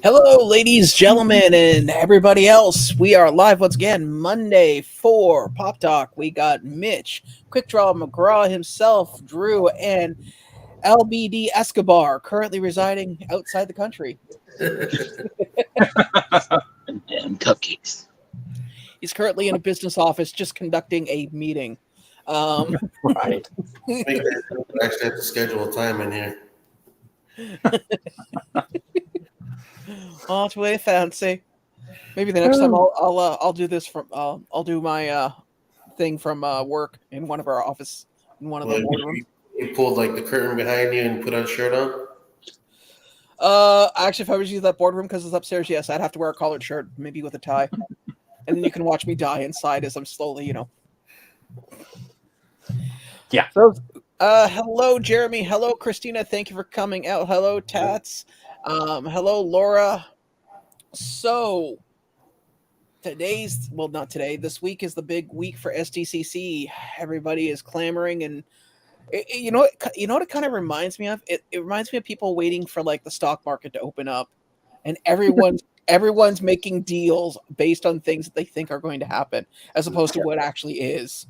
Hello, ladies, gentlemen, and everybody else. We are live once again Monday for Pop Talk. We got Mitch, Quickdraw McGraw himself, Drew, and LBD Escobar, currently residing outside the country. Damn cupcakes. He's currently in a business office just conducting a meeting. Right. I actually have to schedule a time in here. Oh, it's way fancy. Maybe the next time I'll do this from I'll do my thing from work in one of our office in one of the boardrooms. You pulled like the curtain behind you and put a shirt on. Actually, if I was using that boardroom because it's upstairs, yes, I'd have to wear a collared shirt, maybe with a tie, and then you can watch me die inside as I'm slowly, Yeah. So, hello, Jeremy. Hello, Christina. Thank you for coming out. Hello, Tats. Hello, Laura. So, this week is the big week for SDCC. Everybody is clamoring, and you know what it kind of reminds me of? It reminds me of people waiting for like the stock market to open up, and everyone's making deals based on things that they think are going to happen, as opposed to what actually is.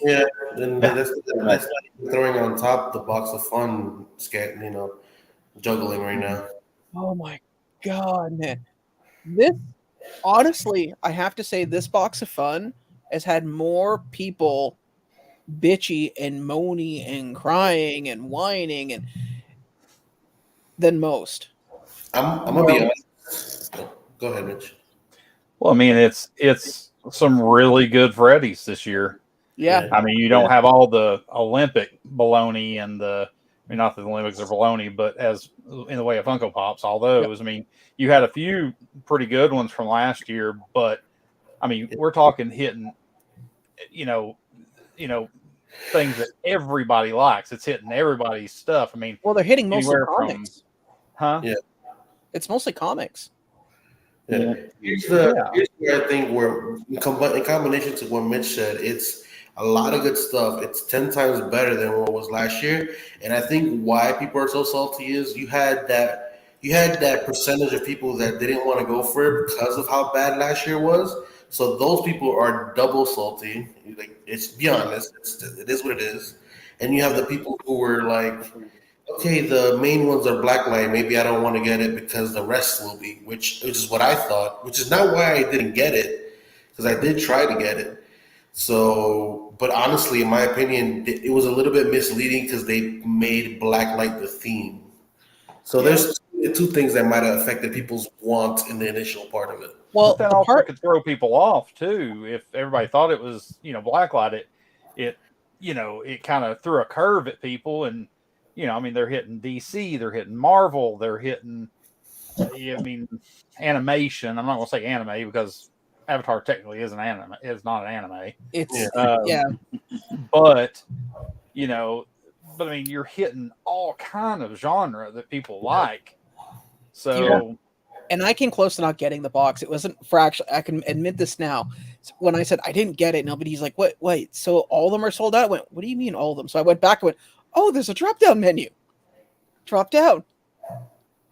Yeah, and that's throwing on top the box of fun juggling right now. Oh my god, man. This, honestly, I have to say this box of fun has had more people bitchy and moany and crying and whining than most. I'm gonna be honest. Go ahead, Mitch. Well, I mean, it's some really good Freddies this year. Yeah. I mean, you don't have all the Olympic baloney and not that the Olympics are baloney, but as in the way of Funko Pops, all those. I mean, you had a few pretty good ones from last year, but I mean, we're talking hitting, things that everybody likes. It's hitting everybody's stuff. I mean, well, they're hitting mostly comics. Yeah. It's mostly comics. Yeah. Here's where I think in combination to what Mitch said, it's a lot of good stuff. It's 10 times better than what was last year. And I think why people are so salty is you had that percentage of people that didn't want to go for it because of how bad last year was. So those people are double salty. Like, be honest, it is what it is. And you have the people who were like, okay, the main ones are blacklight. Maybe I don't want to get it because the rest will be, which is what I thought, which is not why I didn't get it, because I did try to get it. So, but honestly, in my opinion, it was a little bit misleading because they made blacklight the theme. So there's two things that might have affected people's want in the initial part of it. Well, but that also could throw people off too. If everybody thought it was, blacklight, it kind of threw a curve at people. And, I mean, they're hitting DC, they're hitting Marvel, they're hitting, animation. I'm not going to say anime because Avatar technically is not an anime. It's but I mean, you're hitting all kind of genre that people like. So, and I came close to not getting the box. It wasn't for actually. I can admit this now. When I said I didn't get it, nobody's like, "What? Wait, so all of them are sold out?" I went, "What do you mean all of them?" So I went back and went, "Oh, there's a drop down menu. Drop down."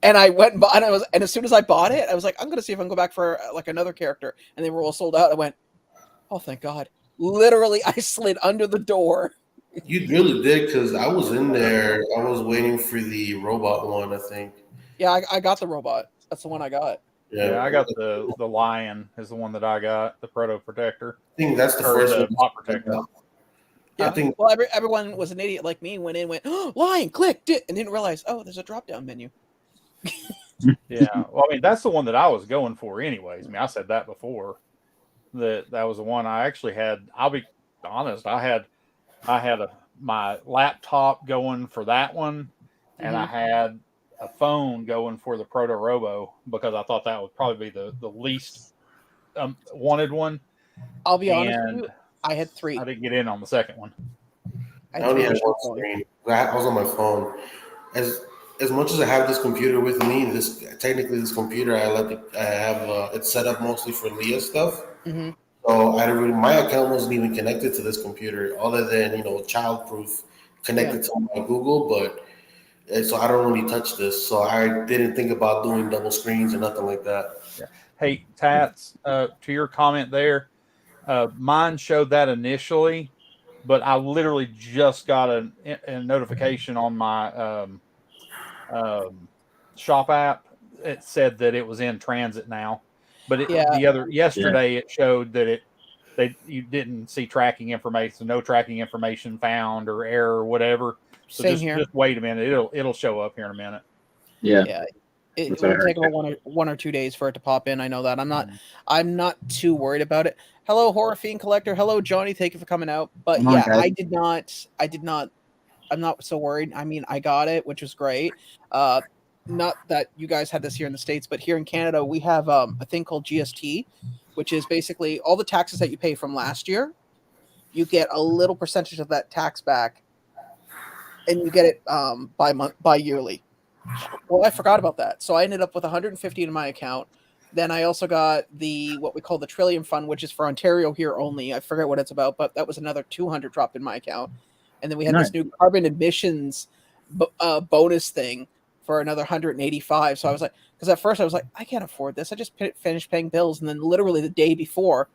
And I went and as soon as I bought it, I was like, I'm going to see if I can go back for like another character. And they were all sold out. I went, oh, thank God. Literally, I slid under the door. You really did, because I was in there. I was waiting for the robot one, I think. Yeah, I got the robot. That's the one I got. Yeah, I got the lion is the one that I got, the proto protector. I think that's the first one. Pot protector. Yeah. Everyone was an idiot like me, went, oh, lion, clicked it, and didn't realize, oh, there's a drop-down menu. Yeah, well, I mean, that's the one that I was going for anyways. I mean, I said that before. That was the one I actually had. I'll be honest, I had my laptop going for that one, and I had a phone going for the Proto Robo because I thought that would probably be the least wanted one. I'll be honest with And you. I had 3. I didn't get in on the second one. I had only 3 had one issues going. screen. I was on my phone. As much as I have this computer with me, this computer I have it's set up mostly for Leah stuff. Mm-hmm. So my account wasn't even connected to this computer, other than childproof connected to my Google. But so I don't really touch this. So I didn't think about doing double screens or nothing like that. Yeah. Hey, Tats, to your comment there, mine showed that initially, but I literally just got a notification on my shop app. It said that it was in transit now, but yesterday it showed that you didn't see tracking information, no tracking information found or error or whatever. So Same here. Just wait a minute. It'll show up here in a minute. Yeah. It will take about 1 or 2 days for it to pop in. I know that. I'm not too worried about it. Hello, Horror Fiend Collector. Hello, Johnny. Thank you for coming out. But I did not. I'm not so worried. I mean, I got it, which was great. Not that you guys had this here in the States, but here in Canada, we have a thing called GST, which is basically all the taxes that you pay from last year. You get a little percentage of that tax back, and you get it by yearly. Well, I forgot about that. So I ended up with 150 in my account. Then I also got what we call the Trillium Fund, which is for Ontario here only. I forget what it's about, but that was another 200 dropped in my account. And then we had this new carbon emissions bonus thing for another 185. So I was like, because at first I was like, I can't afford this. I just finished paying bills. And then literally the day before,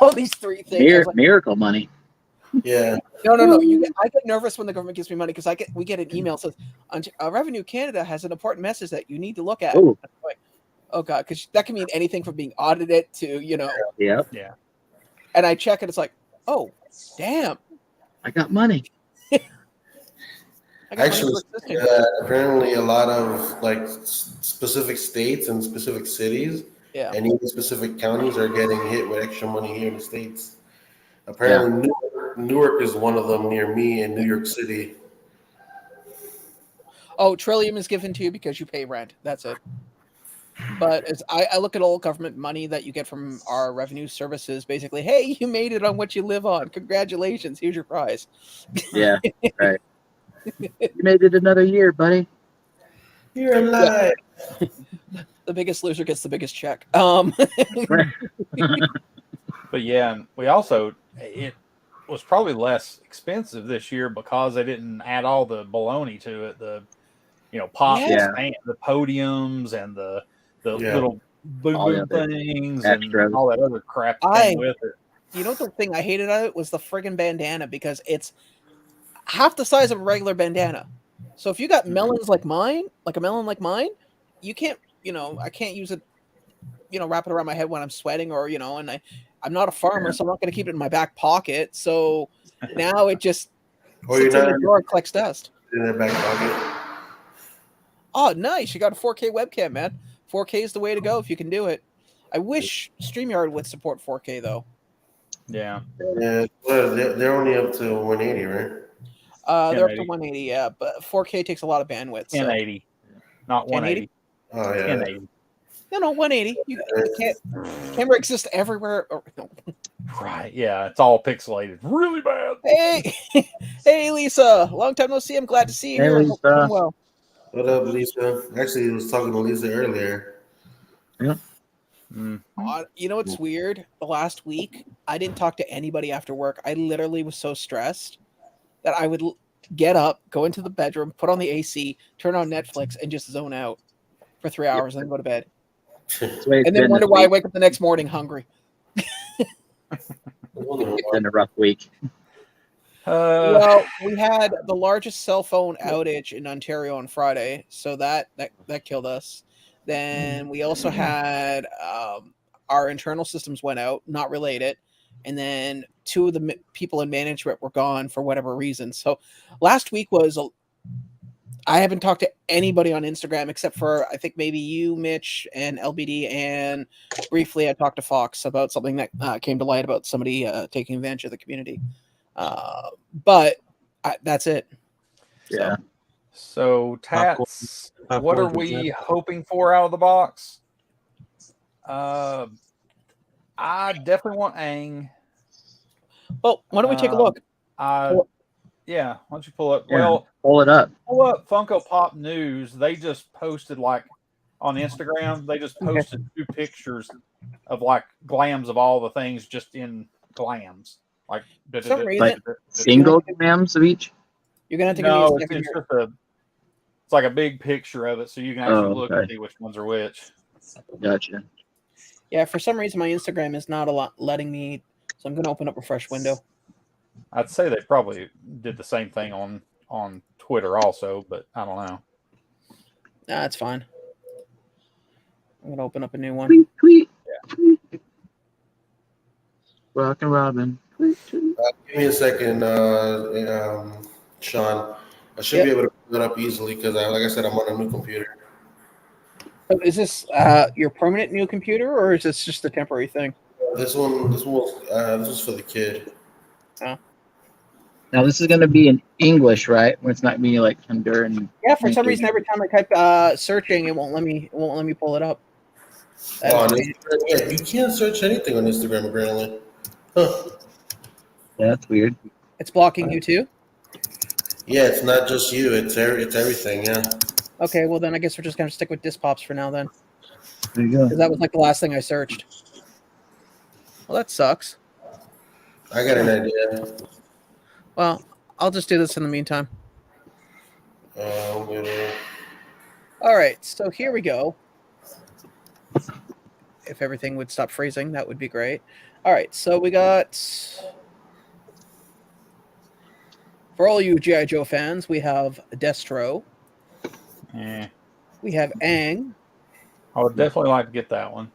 all these 3 things. Miracle money. Yeah. No. I get nervous when the government gives me money because we get an email that says Revenue Canada has an important message that you need to look at. Like, oh God, because that can mean anything from being audited to Yeah. And I check and it's like, oh, damn, I got money. Actually, apparently a lot of like specific states and specific cities, and even specific counties are getting hit with extra money here in the States. Apparently, Newark is one of them near me in New York City. Oh, Trillium is given to you because you pay rent. That's it. But as I look at all government money that you get from our revenue services, basically, hey, you made it on what you live on. Congratulations. Here's your prize. Yeah, right. You made it another year, buddy. You're alive. The biggest loser gets the biggest check. But yeah, we also, it was probably less expensive this year because they didn't add all the baloney to it. The pop, the podiums and the little boo things and all that other crap that came with it. You know, the thing I hated about it was the friggin' bandana, because it's half the size of a regular bandana. So if you got melons like mine, like a melon like mine, you can't, I can't use it, wrap it around my head when I'm sweating or, and I'm not a farmer, so I'm not going to keep it in my back pocket. So now it just sits in the drawer and collects dust. In the back pocket. Oh, nice. You got a 4K webcam, man. 4K is the way to go if you can do it. I wish StreamYard would support 4K, though. Yeah. Yeah, well, they're only up to 180, right? They're up to 180, yeah, but 4K takes a lot lot. 1080, not 180. Oh, yeah. 1080. No, 180. Camera exists everywhere. Right, yeah, it's all pixelated. Really bad. Hey, Lisa. Long time no see. I'm glad to see you here. Lisa. Well. What up, Lisa? Actually, I was talking to Lisa earlier. Yeah. You know what's weird? The last week, I didn't talk to anybody after work. I literally was so stressed that I would get up, go into the bedroom, put on the AC, turn on Netflix, and just zone out for 3 hours and then go to bed. And then wonder why I wake up the next morning hungry. It's been a rough week. Well, we had the largest cell phone outage in Ontario on Friday, so that killed us. Then we also had our internal systems went out, not related, and then 2 of the people in management were gone for whatever reason. So last week I haven't talked to anybody on Instagram except for I think maybe you, Mitch, and LBD, and briefly I talked to Fox about something that came to light about somebody taking advantage of the community. But that's it. Yeah. So Tats, what are we hoping for out of the box? I definitely want Aang. Well, why don't we take a look? Yeah, why don't you pull up? Yeah, Well, pull it up. pull up Funko Pop News. They just posted like on Instagram. They just posted 2 pictures of like glams of all the things just in glams. Like For some reason, Single grams of each. you're gonna have to give me a no, second it's here. just it's like a big picture of it, so you can actually look and okay. see which ones are which. Gotcha. Yeah, for some reason my Instagram is not letting me, so I'm gonna open up a fresh window. I'd say they probably did the same thing on Twitter also, but I don't know. Nah, it's fine. I'm gonna open up a new one. Tweet, tweet. Yeah. Rockin' Robin. Tweet, tweet. Give me a second, Sean. I should be able to pull it up easily because, like I said, I'm on a new computer. So is this your permanent new computer, or is this just a temporary thing? This was for the kid. Oh. Now this is gonna be in English, right? When it's not gonna be like Honduran. Yeah, for some reason, every time I type searching, it won't let me pull it up. On Instagram, yeah, you can't search anything on Instagram apparently. Huh. Yeah, that's weird. It's blocking you too. Yeah, it's not just you; it's everything. Yeah. Okay, well then I guess we're just gonna stick with Dispops for now then, There you go. because that was like the last thing I searched. Well, that sucks. I got an idea. Well, I'll just do this in the meantime. I'm gonna... All right, so here we go. If everything would stop freezing, that would be great. All right, so we got, for all you G.I. Joe fans, we have Destro. We have Aang. I would definitely like to get that one.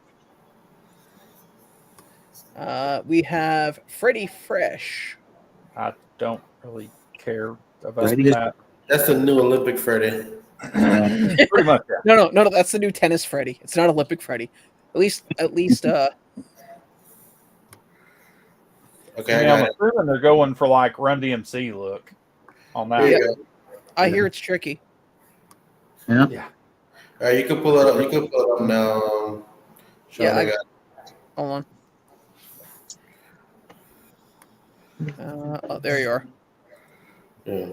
We have Freddy Fresh. I don't really care about Freddy? that. That's the new Olympic Freddy. Pretty much. Yeah. No, that's the new tennis Freddy. It's not Olympic Freddy. At least. Okay, I'm assuming they're going for like Run DMC look on that. There you go. I hear it's tricky. Yeah. Yeah. All right, you can pull it up. You can pull it up now. Sean, Yeah, I got hold on. Oh, there you are. yeah.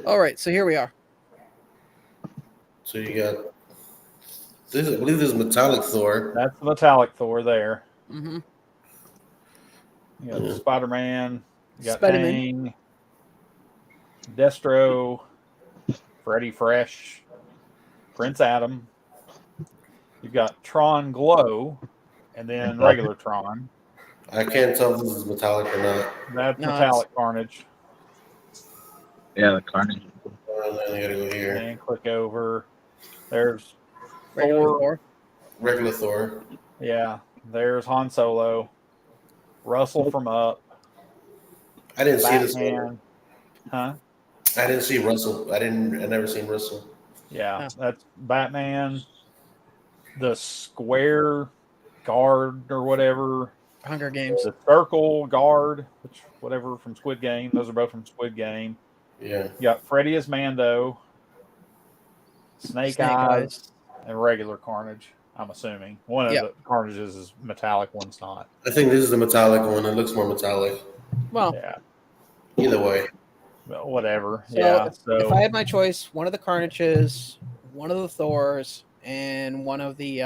All right, so here we are. So you got this. I believe this is metallic Thor. That's the metallic Thor there. Mm-hmm. You got Spider-Man. You got Spider-Man. Aang, Destro, Freddy Fresh, Prince Adam. You've got Tron Glow, and then regular Tron. I can't tell if this is metallic or not. That's No, metallic Carnage. Yeah, the Carnage. I gotta go here. And click over. There's Regular Thor. Thor. Regular Thor. Yeah. There's Han Solo. Russell from Up. I didn't see this Batman. one. Huh? I didn't see Russell. I never seen Russell. Yeah, Oh. that's Batman. The square guard or whatever. Hunger Games. The circle guard, which whatever from Squid Game. Those are both from Squid Game. Yeah. You got Freddy as Mando, Snake Eyes, and regular Carnage. I'm assuming one of the Carnages is metallic, one's not. I think this is the metallic one. It looks more metallic. Well, Yeah. Either way. Well, whatever. so yeah. if I had my choice, one of the Carnages, one of the Thors, and one of the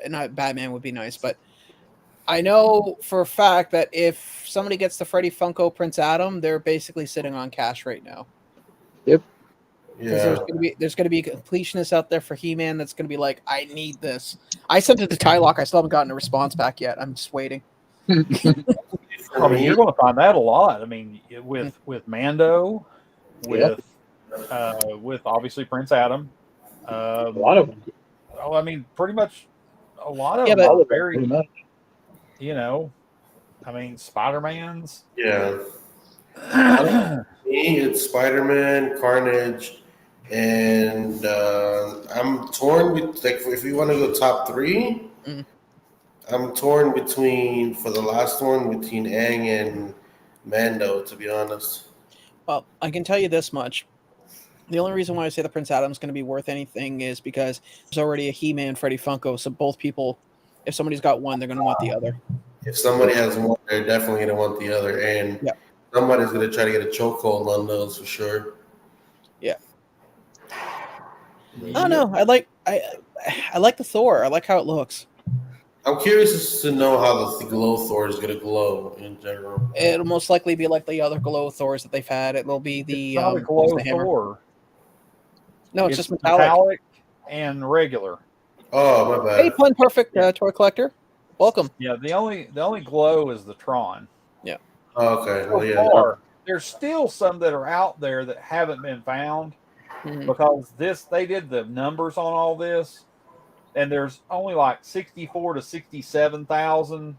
not Batman would be nice, but I know for a fact that if somebody gets the Freddy Funko Prince Adam, they're basically sitting on cash right now. Yep. Yeah. There's gonna be a completionist out there for He-Man that's gonna be like, I need this. I sent it to Tylock. I still haven't gotten a response back yet. I'm just waiting. I mean, you're going to find that a lot. I mean, with Mando, with obviously Prince Adam, A lot of them. Oh, I mean, pretty much a lot of Yeah, them but- are very, Pretty much. you know, I mean, Spider-Man's. Yeah. Me, it's Spider-Man, Carnage, and I'm torn with like if you want to go top three. Mm. I'm torn between for the last one between Aang and Mando. To be honest. Well, I can tell you this much. The only reason why I say the Prince Adam's going to be worth anything is because there's already a He-Man Freddy Funko, so both people, if somebody's got one, they're going to want the other. If somebody has one, they're definitely going to want the other, and Yeah. somebody's going to try to get a chokehold on those for sure. Yeah. Oh no, I like the Thor. I like how it looks. I'm curious to know how the glow Thor is going to glow in general. It'll most likely be like the other glow Thors that they've had. It will be the It's not a what was glow the hammer? Thor. No, it's just metallic. And regular. Oh, my bad. Hey, Pun Perfect toy collector, welcome. Yeah, the only glow is the Tron. Yeah. Oh, okay. Well, So yeah. far, there's still some that are out there that haven't been found because they did the numbers on all this, and there's only like 64 to 67,000.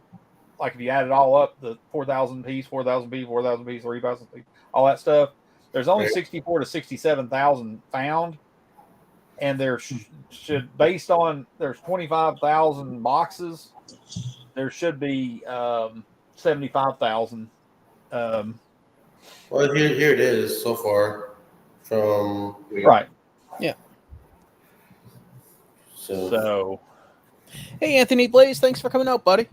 Like if you add it all up, the 4,000 piece, 4,000 piece, 4,000 piece, 3,000 piece, all that stuff. There's only 64 to 67,000 found, and there should, based on there's 25,000 boxes, there should be 75,000. Well, here it is so far from Right. Yeah. So, hey, Anthony Blaze, thanks for coming out, buddy.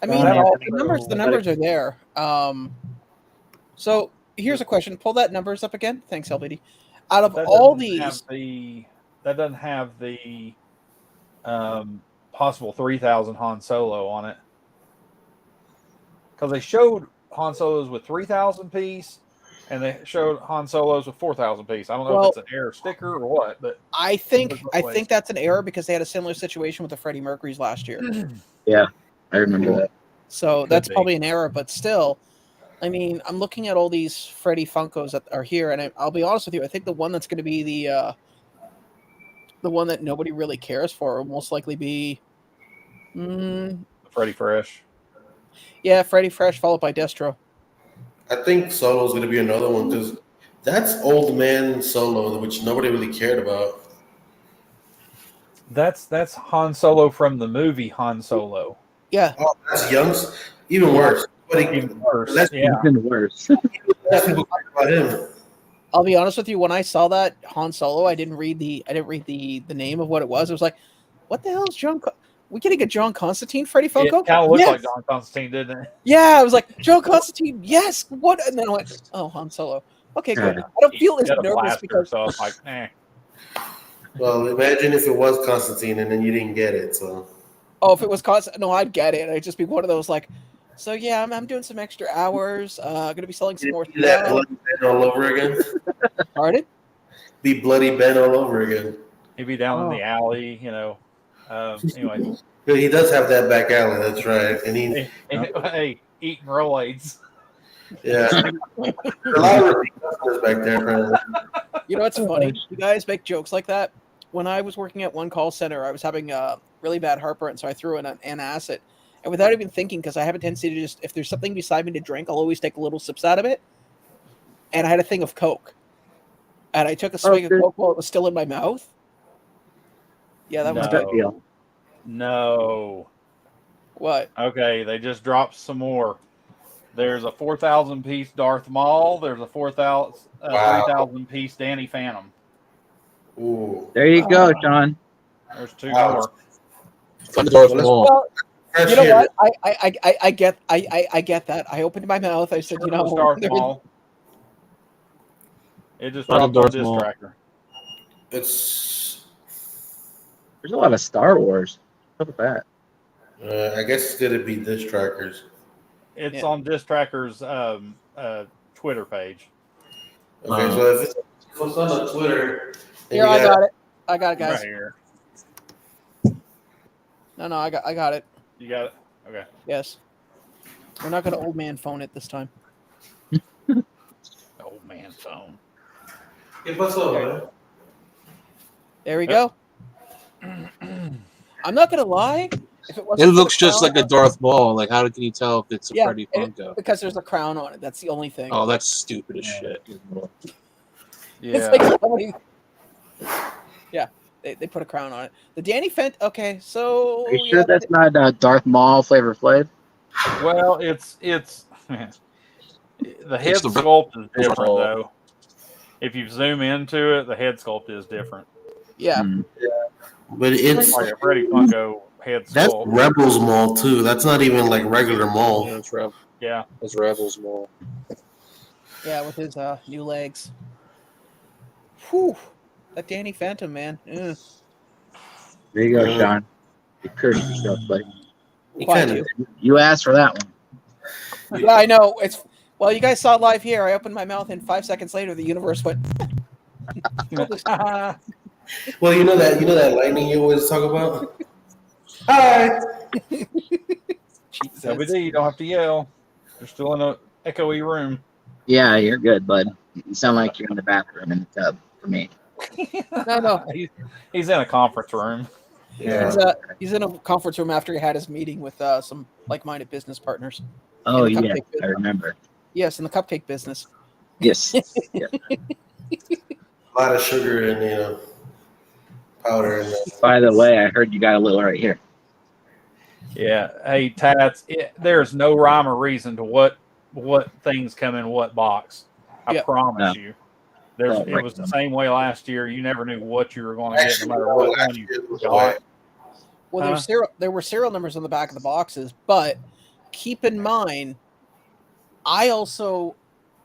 I mean, the numbers are there. So here's a question. Pull that numbers up again. Thanks, LBD. Out of all these, that doesn't have the possible 3,000 Han Solo on it, because they showed Han Solos with 3,000 piece, and they showed Han Solos with 4,000 piece. I don't know if it's an error sticker or what, but I think that's an error because they had a similar situation with the Freddie Mercurys last year. Yeah, I remember that. So that's probably an error, but still, I mean, I'm looking at all these Freddy Funkos that are here, and I'll be honest with you, I think the one that's going to be the one that nobody really cares for will most likely be Freddy Fresh. Yeah, Freddy Fresh followed by Destro. I think Solo's going to be another one because that's old man Solo, which nobody really cared about. That's Han Solo from the movie Han Solo. Yeah. Oh, that's young. Even worse. Even worse. Even worse. Less people talk about him. I'll be honest with you. When I saw that Han Solo, I didn't read the name of what it was. It was like, what the hell is John? We getting a John Constantine Freddy Funko? It kind of looked like John Constantine, didn't it? Yeah, I was like, John Constantine, yes. What? And then I went, oh, Han Solo. Okay, good. I don't feel as nervous because. So I was like, eh. Well, imagine if it was Constantine and then you didn't get it. So. Oh, if it was Constantine, no, I'd get it. I'd just be one of those like, so yeah, I'm doing some extra hours. Gonna be selling some more. That bloody Ben all over again. Pardon? Be bloody Ben all over again. He'd be down in the alley, you know. Anyway, he does have that back alley. That's right, and hey, eating Rolaids. Yeah, a lot of repeat customers back there. You know what's funny? You guys make jokes like that. When I was working at one call center, I was having really bad heartburn, so I threw in an acid. And without even thinking, because I have a tendency to just, if there's something beside me to drink, I'll always take a little sips out of it. And I had a thing of Coke. And I took a swig of Coke while it was still in my mouth. Yeah, that was good. No. What? Okay, they just dropped some more. There's a 4,000 piece Darth Maul. There's a 3,000 piece Danny Phantom. Ooh. There you go, John. There's two more. Well, you know what? I get that. I opened my mouth. I said, you know, Darth Maul. It just dropped on this tracker. There's a lot of Star Wars. Look at that. I guess it's gonna be this trackers. It's on this tracker's Twitter page. Okay, so if it's on Twitter, here I got it. I got it, guys. Right here. No, I got it. You got it. Okay. Yes. We're not gonna old man phone it this time. Old man phone. There we go. I'm not gonna lie. If it looks just like a Darth Maul. Like, how can you tell if it's a Freddy Funko? Because there's a crown on it. That's the only thing. Oh, that's stupid as shit. Yeah. It's like yeah, they put a crown on it. The Danny Fent. Okay, so. Are you sure that's not Darth Maul Flavor Flav? Well, it's the head sculpt is different though. if you zoom into it, the head sculpt is different. Yeah. But it's Like a Freddy Funko head that's sculpt. Rebels Mall too. That's not even like regular mall. Yeah, Yeah. it's Rebels Mall. Yeah, with his new legs. Whew. That Danny Phantom, man. Ugh. There you go, Sean. You cursed yourself, buddy. You Why, kind of You asked for that one. Yeah, I know. It's well, you guys saw it live here. I opened my mouth, and 5 seconds later, the universe went. well, you know that lightning you always talk about. Hi. Jesus. LBD, you don't have to yell. You're still in a echoey room. Yeah, you're good, bud. You sound like you're in the bathroom in the tub for me. No. He's in a conference room. Yeah. He's in a conference room after he had his meeting with some like-minded business partners. Oh, In the yeah. cupcake business. I remember. Yes, in the cupcake business. Yes. Yeah. A lot of sugar and powder and By the way, I heard you got a little right here. Yeah. Hey, Tats, there's no rhyme or reason to what things come in what box. I Yeah. promise No. you. Don't It was the random. same way last year. You never knew what you were going to get, Actually, no matter what last one you year was got. white. Well, there were serial numbers on the back of the boxes, but keep in mind, I also,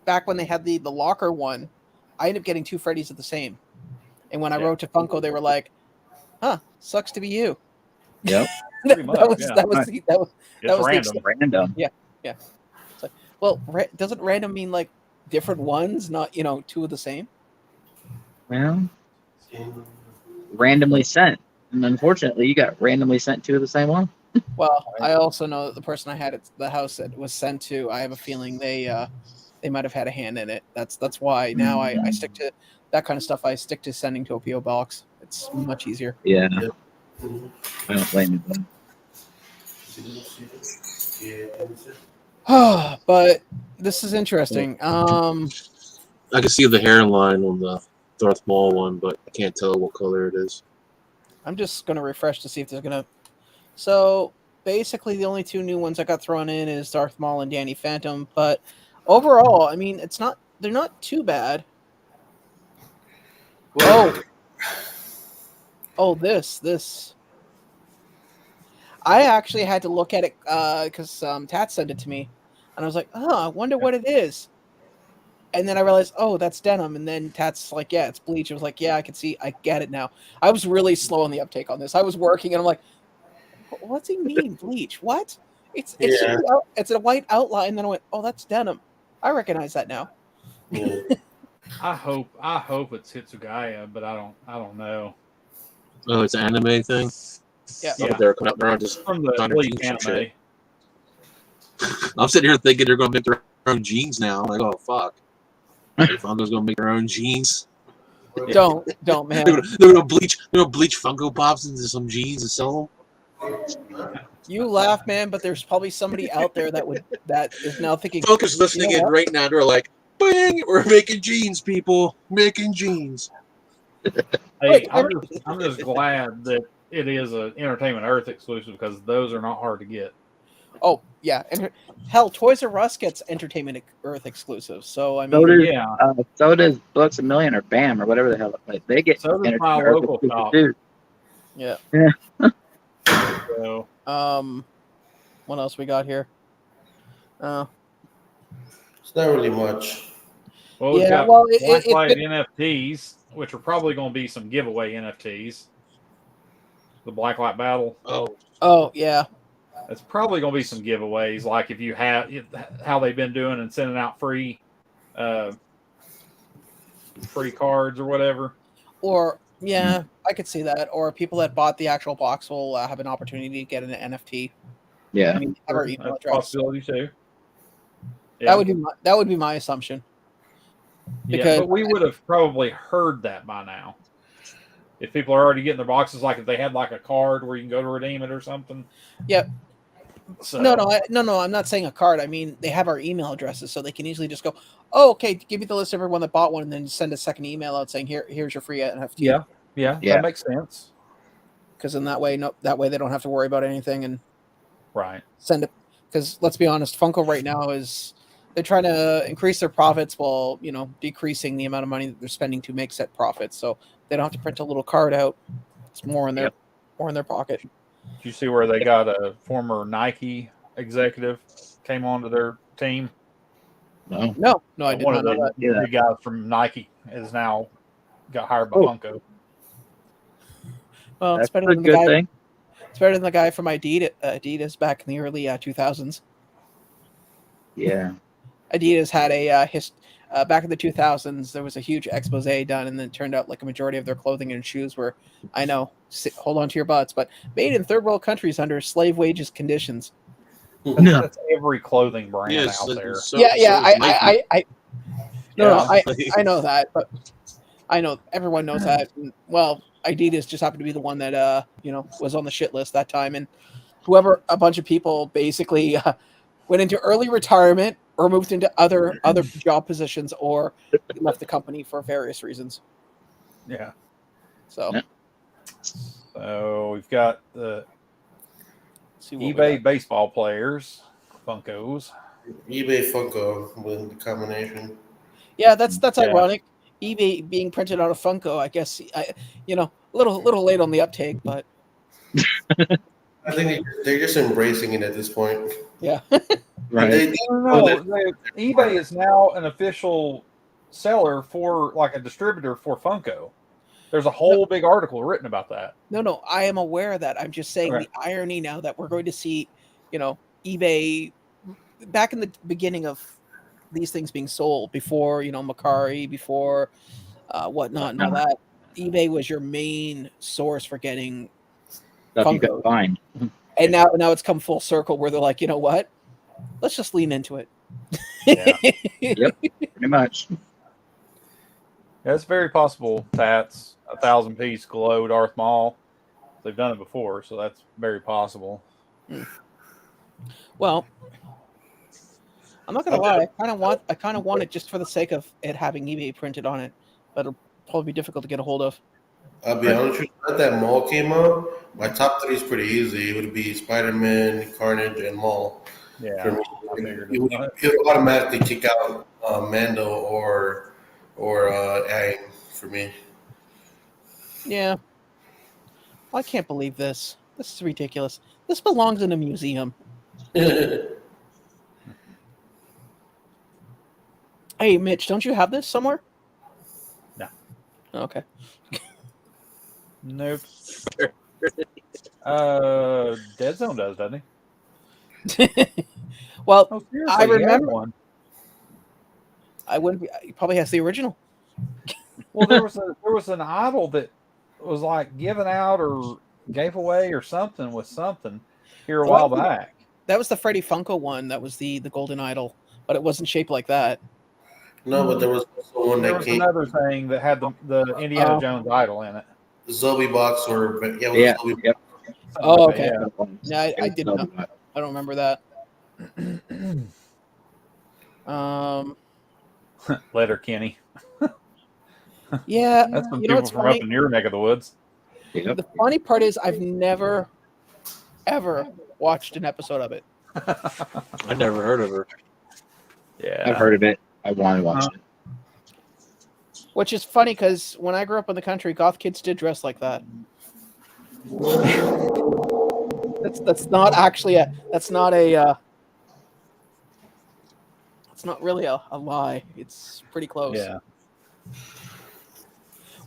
back when they had the locker one, I ended up getting 2 Freddies at the same. And when I Yeah. wrote to Funko, they were like, "Huh, sucks to be you." Yep. Pretty much, yeah. that was the It's was random. Random. It's like, well, doesn't random mean like different ones, not 2 of the same? Well, randomly sent. And unfortunately, you got randomly sent 2 of the same one. Well, I also know that the person I had at the house that was sent to, I have a feeling they might have had a hand in it. That's why now I stick to that kind of stuff. I stick to sending to a PO box. It's much easier. Yeah. Mhm. I don't blame you. Bud. But this is interesting. I can see the hairline on the Darth Maul one, but I can't tell what color it is. I'm just gonna refresh to see if there's gonna. So basically, the only 2 new ones that got thrown in is Darth Maul and Danny Phantom. But overall, I mean, they're not too bad. Oh, this. I actually had to look at it because Tat sent it to me, and I was like, "Oh, I wonder what it is." And then I realized, oh, that's denim. And then Tat's like, "Yeah, it's bleach." I was like, "Yeah, I get it now." I was really slow on the uptake on this. I was working, and I'm like, "What's he mean, bleach? What? It's a white outline." And then I went, "Oh, that's denim. I recognize that now." Yeah. I hope it's Hitsugaya, but I don't know. Oh, it's an anime thing? Yeah. Oh, they're coming out just From the designer Bleach jeans and anime. shit. I'm sitting here thinking they're going to make their own jeans now. I'm like, oh, fuck. Funko's going to make their own jeans. Don't, man. They're gonna bleach Funko Pops into some jeans and sell them. You laugh, man, but there's probably somebody out there that is now thinking. Funko's listening "You know in what? right now. They're like, "Bing! We're making jeans, people. Making jeans." Hey, I'm just glad that it is an Entertainment Earth exclusive because those are not hard to get. Oh yeah, and hell, Toys R Us gets Entertainment Earth exclusive. So I So mean, does, Yeah. so does Books a Million or BAM or whatever the hell. Like, they get So does my Entertainment Earth local exclusive shop. too. yeah. So What else we got here? It's not really much. well, we've Yeah, got well, Blacklight NFTs, which are probably going to be some giveaway NFTs. The Blacklight Battle. Oh yeah. It's probably going to be some giveaways, like if you have how they've been doing and sending out free cards or whatever. Or yeah, I could see that. Or people that bought the actual box will have an opportunity to get an NFT. Yeah. I mean, have our email That's a address. possibility too. That would be my assumption. Because but we would have probably heard that by now. If people are already getting their boxes, like if they had like a card where you can go to redeem it or something. Yep. So, No, I'm not saying a card. I mean, they have our email addresses, so they can easily just go, "Oh, okay, give me the list of everyone that bought one," and then send a second email out saying, "Here's your free NFT." Yeah, Yeah. that makes sense. Because in that way they don't have to worry about anything and Right. send it. Because let's be honest, Funko right now is they're trying to increase their profits while decreasing the amount of money that they're spending to make set profits. So they don't have to print a little card out. It's more in their pocket. Did you see where they got a former Nike executive came onto their team? No, I did One not of know that. the guys from Nike is now got hired by Funko. Well, That's it's better a than good thing. It's better than the guy from Adidas back in the early 2000s. Yeah. Adidas had a back in the 2000s. There was a huge expose done, and then it turned out like a majority of their clothing and shoes were, hold on to your butts, but made in third world countries under slave wages conditions. That's every clothing brand out there. I know that, but I know everyone knows that. Well, Adidas just happened to be the one that was on the shit list that time, and a bunch of people basically went into early retirement or moved into other job positions or left the company for various reasons. Yeah. So we've got the eBay baseball players, Funkos. eBay Funko with the combination. Yeah, that's ironic. eBay being printed on a Funko, I guess. A little late on the uptake, but I think they're just embracing it at this point. Yeah. Right. eBay is now an official seller for like a distributor for Funko. There's a whole big article written about that. No, I am aware of that. I'm just saying the irony now that we're going to see, eBay back in the beginning of these things being sold before, Macari, before whatnot and all that. eBay was your main source for getting stuff you could find. And now it's come full circle where they're like, you know what? Let's just lean into it. Yeah. Yep, pretty much. Yeah, it's very possible Tats, 1,000-piece glow Darth Maul. They've done it before, so that's very possible. Well, I'm not gonna lie. I kind of want it just for the sake of it having eBay printed on it, but it'll probably be difficult to get a hold of. I'll be honest with you, when that Maul came out, my top three is pretty easy. It would be Spider-Man, Carnage, and Maul. Yeah, For me. It would automatically kick out Mando or Aang for me. Yeah. I can't believe this. This is ridiculous. This belongs in a museum. Hey, Mitch, don't you have this somewhere? No. Okay. Nope. Dead Zone does, doesn't he? Well, seriously, I remember one. I wouldn't be. He probably has the original. Well, there was an idol that was like given out or gave away or something with something here a while back. That was the Freddy Funko one. That was the golden idol, but it wasn't shaped like that. No, but there was also one There that was came. another thing that had the Indiana Jones idol in it. The Zombie box Zombie Yep. Oh, okay. Yeah. Yeah, I did not. I don't remember that. Letter Kenny. Yeah, That's some you know people what's from funny? up in your neck of the woods. Yep. The funny part is I've never, ever watched an episode of it. I never heard of her. Yeah, I've heard of it. I want to watch it. Which is funny because when I grew up in the country, goth kids did dress like that. That's not actually a. That's not a. It's not really a lie. It's pretty close. Yeah.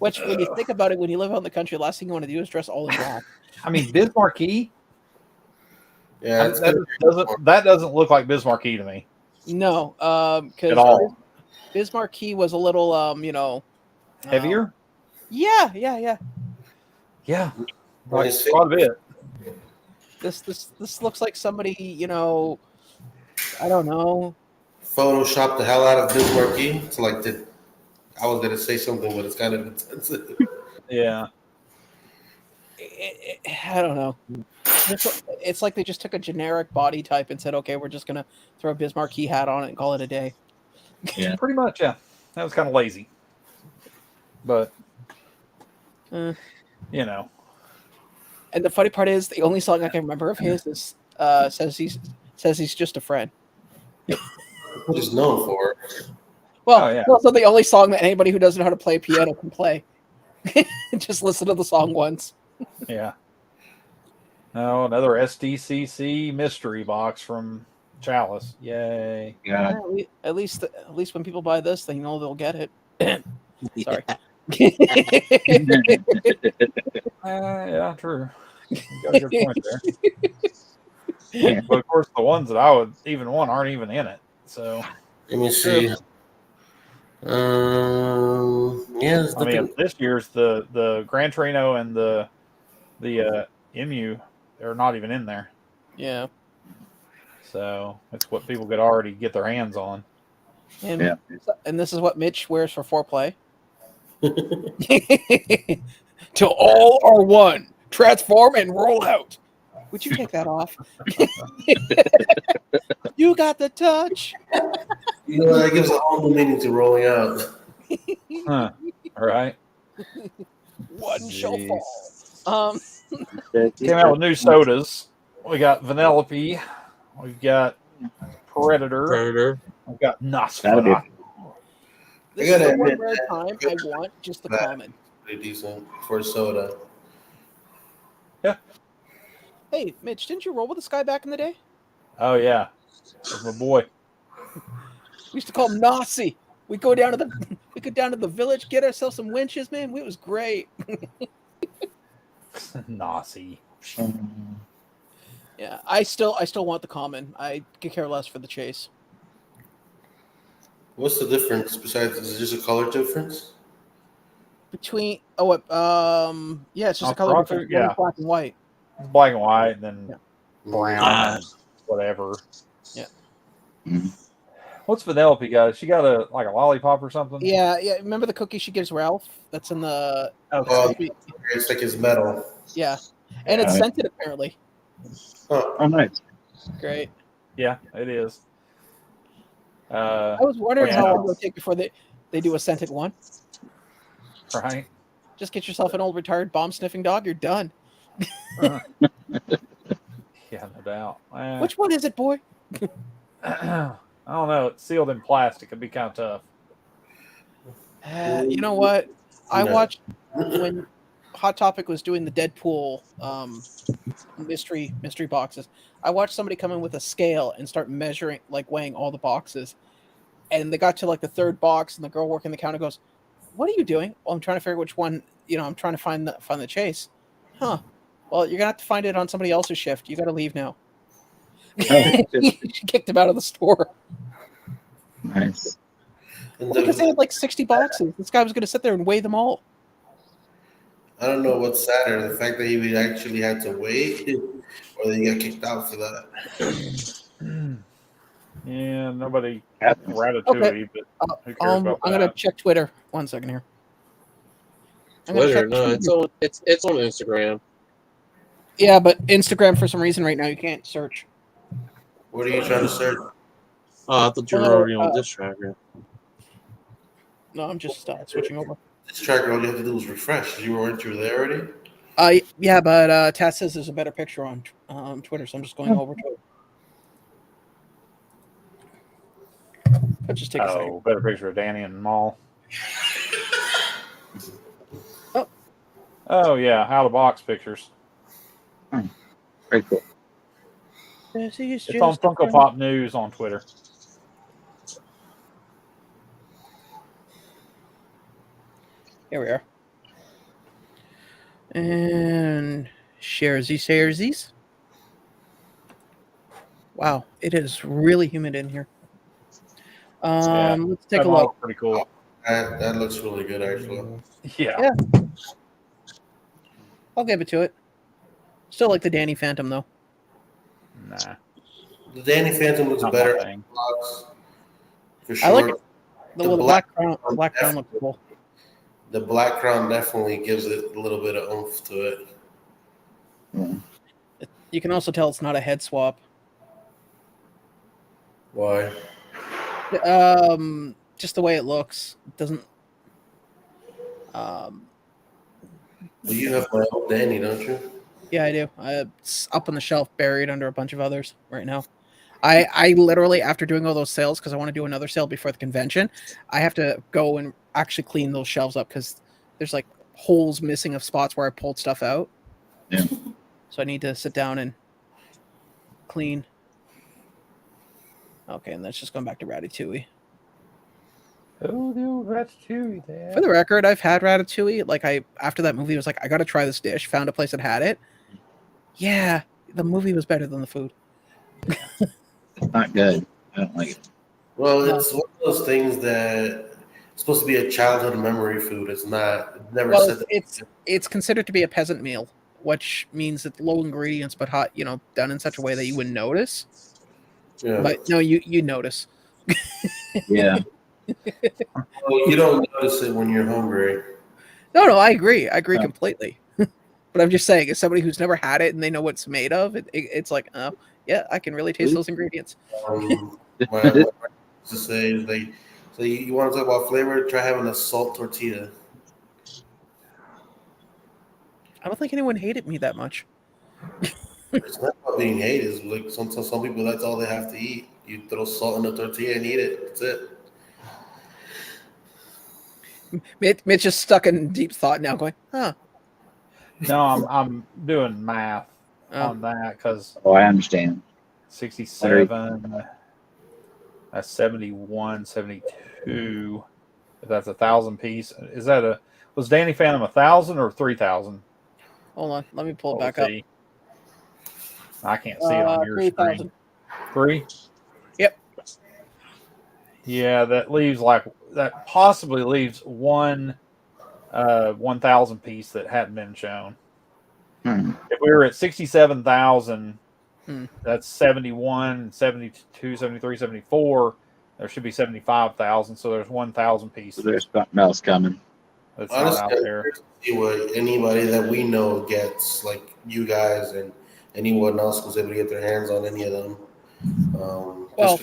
Which, when you think about it, when you live out in the country, the last thing you want to do is dress all in black. I mean, Bismarcky. Yeah, that doesn't look like Bismarcky to me. No, At because all. Bismarcky was a little, Heavier? Yeah. Yeah. Like, Quite a bit. This looks like somebody, I don't know. Photoshop the hell out of Bismarcky. It's like I was gonna say something, but it's kind of insensitive. Yeah. I don't know. It's like they just took a generic body type and said, okay, we're just going to throw a Bismarcky hat on it and call it a day. Yeah. Pretty much, yeah. That was kind of lazy. But, Uh, you know. And the funny part is, the only song I can remember of his is says he's just a friend. what he's known for. Well, Oh, yeah. it's also the only song that anybody who doesn't know how to play piano can play. Just listen to the song once. Yeah. No, another SDCC mystery box from Chalice. Yay. God. At least when people buy this, they know they'll get it. Sorry. Yeah, true. You got a good point there. But of course, the ones that I would even want aren't even in it. So, Let me see. Yeah, I mean, this year's the Gran Torino and the Emu, they're not even in there. Yeah. So it's what people could already get their hands on. And, and this is what Mitch wears for foreplay. Till all are one. Transform and roll out. Would you take that off? You got the touch. You know, that gives a whole new meaning to rolling out. Huh. All right. One shall fall. Came out with new sodas. We got Vanellope. We've got Predator. We've got Nosferatu. This I gotta is the one admit, rare time I want just the common. Pretty decent for soda. Yeah. Hey, Mitch, didn't you roll with this guy back in the day? Oh yeah. That's my boy. We used to call him Nasi. We go down to the village, get ourselves some winches, man. It was great. Nasi. Yeah, I still want the common. I could care less for the chase. What's the difference besides, is it just a color difference? Between yeah, it's just a color difference. Yeah. One's black and white. It's black and white, and then Brown. whatever. Yeah. What's Vanellope got? She got a lollipop or something? Yeah. Remember the cookie she gives Ralph? That's in the. It's like his metal. Yeah, and it's scented apparently. Oh, nice. Great. Yeah, it is. I was wondering how long it would take before they do a scented one. Right. Just get yourself an old retired bomb sniffing dog. You're done. Yeah, no doubt. Which one is it, boy? I don't know. It's sealed in plastic. It'd be kind of tough. You know what? I watched when Hot Topic was doing the Deadpool mystery boxes. I watched somebody come in with a scale and start measuring, like weighing all the boxes. And they got to like the third box, and the girl working the counter goes, "What are you doing?" Well, I'm trying to figure which one. I'm trying to find the chase. Huh. Well, you're gonna have to find it on somebody else's shift. You got to leave now. She kicked him out of the store. Nice. Because they had like 60 boxes. This guy was gonna sit there and weigh them all. I don't know what's sadder, the fact that he actually had to wait, or that he got kicked out for that. Yeah, nobody Ratatouille, but who cares about I'm gonna check Twitter. 1 second here. Twitter? No, it's on Instagram. Yeah, but Instagram for some reason right now you can't search. What are you trying to search? Oh, I thought you were already on this tracker. No, I'm just switching over. This tracker, all you have to do is refresh. Weren't you there already? Yeah, but Tat says there's a better picture on Twitter, so I'm just going over to it. But just take a second. better picture of Danny and Maul. Oh yeah, out of box pictures. Very cool. It's on Funko Pop News on Twitter. Here we are. And sharesies. Wow, it is really humid in here. Let's take a look. Pretty cool. That looks really good, actually. Yeah. I'll give it to it. Still like the Danny Phantom though. Nah. The Danny Phantom looks Not better. my thing. For sure. I like it. The black crown crown looks cool. The black crown definitely gives it a little bit of oomph to it. You can also tell it's not a head swap. Why? Just the way it looks. It doesn't. Well, you have my old Danny, don't you? Yeah, I do. It's up on the shelf, buried under a bunch of others right now. I literally, after doing all those sales, because I want to do another sale before the convention, I have to go and actually clean those shelves up because there's like holes missing of spots where I pulled stuff out. Yeah. So I need to sit down and clean. Okay, and that's just going back to Ratatouille. Oh, the old Ratatouille there. For the record, I've had Ratatouille. Like after that movie, I was like, I gotta try this dish. Found a place that had it. Yeah, the movie was better than the food. It's not good. I don't like it. Well, it's one of those things that it's supposed to be a childhood memory food. It's not. It never Well, said that. it's considered to be a peasant meal, which means that low ingredients but hot, done in such a way that you wouldn't notice. Yeah. But no, you notice. Yeah. Well, you don't notice it when you're hungry. No, I agree. I agree Yeah. completely. But I'm just saying, as somebody who's never had it and they know what it's made of, it's like, oh, yeah, I can really taste those ingredients. What I to say is so you want to talk about flavor? Try having a salt tortilla. I don't think anyone hated me that much. It's not about being hated. It's like sometimes some people that's all they have to eat. You throw salt in the tortilla and eat it. That's it. Mitch just stuck in deep thought now, going, huh. No, I'm doing math on that because Oh, I understand. 67, that's 71, 72. If that's 1,000 piece, is that was Danny Phantom 1,000 or 3,000? Hold on, let me pull it back up. I can't see it on your 3,000. screen. 3? Yep. Yeah, that possibly leaves one 1,000 piece that hadn't been shown. If we were at 67,000, that's 71, 72, 73, 74. There should be 75,000. So there's 1,000 piece. So there's something else coming. That's Honestly, not out there. I'm curious to see what anybody that we know gets, like you guys and anyone else who's able to get their hands on any of them. Well,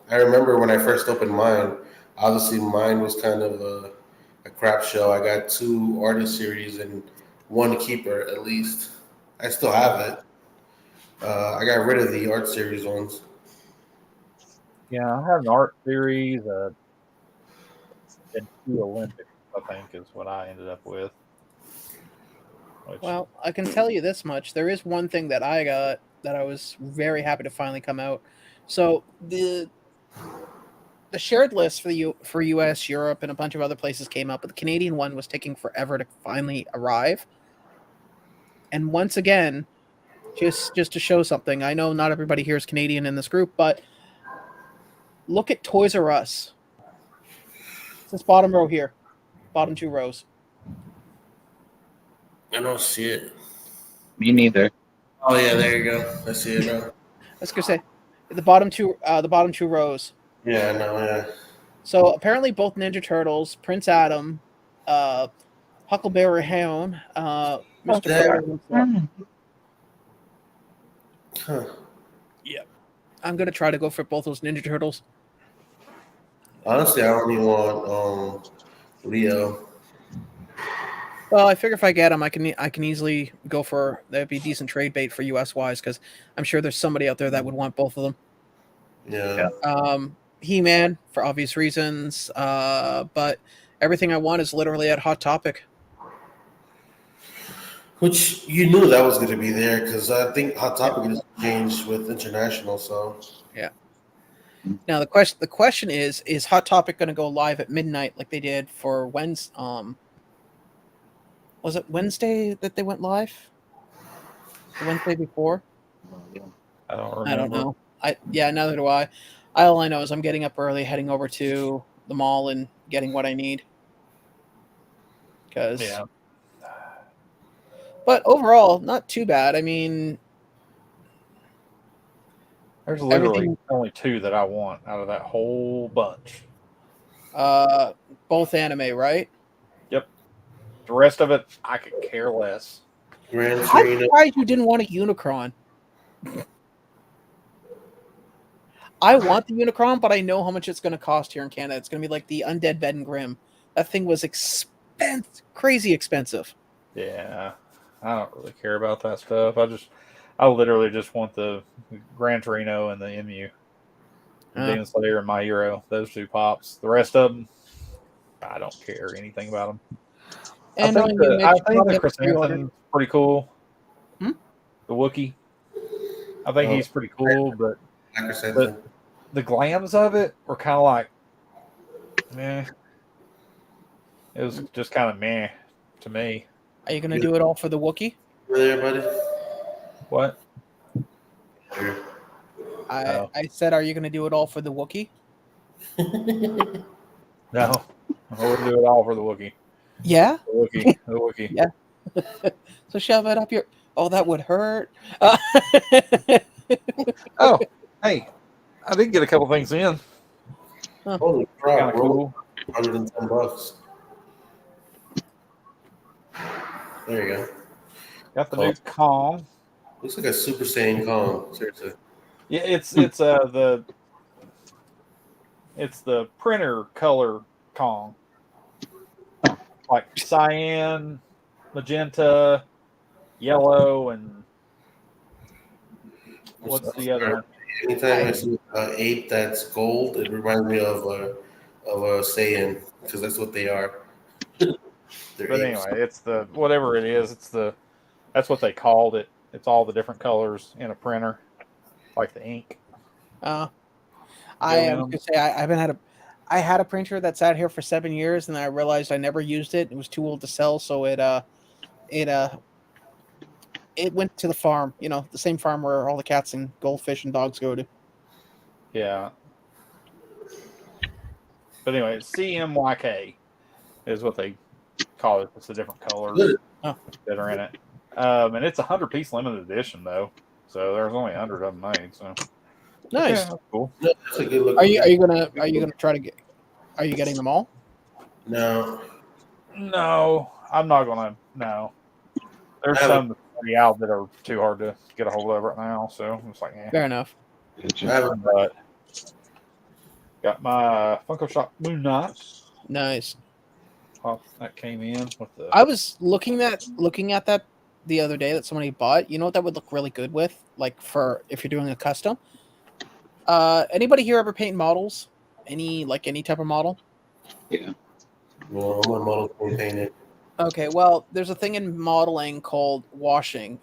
I remember when I first opened mine. Obviously, mine was kind of a crap show. I got 2 artist series and 1 keeper at least. I still have it. I got rid of the art series ones. Yeah, I have an art series. And 2 Olympics, I think, is what I ended up with. Well, I can tell you this much. There is one thing that I got that I was very happy to finally come out. So the shared list for US, Europe, and a bunch of other places came up, but the Canadian one was taking forever to finally arrive. And once again, just to show something, I know not everybody here is Canadian in this group, but look at Toys R Us. It's this bottom row here, bottom 2 rows. I don't see it. Me neither. Oh yeah, there you go. I see it now. Let's go say the bottom two rows. Yeah, I know. Yeah. So apparently, both Ninja Turtles, Prince Adam, Huckleberry Hound, Mr. there. Bird. Huh. Yep. I'm gonna try to go for both those Ninja Turtles. Honestly, I only want Leo. Well, I figure if I get them, I can easily go for that'd be decent trade bait for US wise because I'm sure there's somebody out there that would want both of them. Yeah. He-Man for obvious reasons, but everything I want is literally at Hot Topic. Which you knew that was going to be there because I think Hot Topic has changed with international. So yeah. Now the question is Hot Topic going to go live at midnight like they did for Wednesday? Was it Wednesday that they went live? The Wednesday before? I don't remember. I don't know. Neither do I. All I know is I'm getting up early, heading over to the mall and getting what I need. Yeah. But overall, not too bad. I mean, there's literally only 2 that I want out of that whole bunch. Both anime, right? Yep. The rest of it, I could care less. Gran I'm Torino. surprised you didn't want a Unicron. I want the Unicron, but I know how much it's going to cost here in Canada. It's going to be like the Undead Bed and Grimm. That thing was crazy expensive. Yeah, I don't really care about that stuff. I literally just want the Gran Torino and the MU. Demon Slayer and My Hero. Those two pops. The rest of them, I don't care anything about them. And I think the Chrysanthemum's pretty cool. Hmm? The Wookiee. I think he's pretty cool, but the glams of it were kind of like, meh. It was just kind of meh to me. Are you going to do it all for the Wookiee? There, buddy. What? I said, are you going to do it all for the Wookiee? No. I wouldn't do it all for the Wookiee. Yeah? The Wookiee. Yeah. So shove it up your... Oh, that would hurt. Oh, hey. I did get a couple things in. Holy crap, Kind of cool. $110. There you go. Got the new Kong. Looks like a Super Saiyan Kong. Seriously. Yeah, it's the printer color Kong. Like cyan, magenta, yellow, and what's the other one? Anytime I see an ape that's gold, it reminds me of a Saiyan, because that's what they are. But anyway, it's the whatever it is. That's what they called it. It's all the different colors in a printer, like the ink. I am going to say I had a printer that sat here for 7 years, and I realized I never used it. It was too old to sell, so it went to the farm. You know, the same farm where all the cats and goldfish and dogs go to. Yeah. But anyway, CMYK is what they call it. It's the different colors that are in it. And it's a 100-piece limited edition, though. So there's only 100 of them made. So nice. Yeah, that's cool. That's a good look. Are you gonna try to get? Are you getting them all? No, I'm not gonna. No, there's some already out that are too hard to get a hold of right now. So it's like, Fair enough. But got my Funko Shop Moon Knight. Nice. That came in with the. I was looking at that the other day that somebody bought. You know what that would look really good with, like for if you're doing a custom. Anybody here ever paint models? Any type of model? Yeah. Well, my model's been painted. Okay, well, there's a thing in modeling called washing.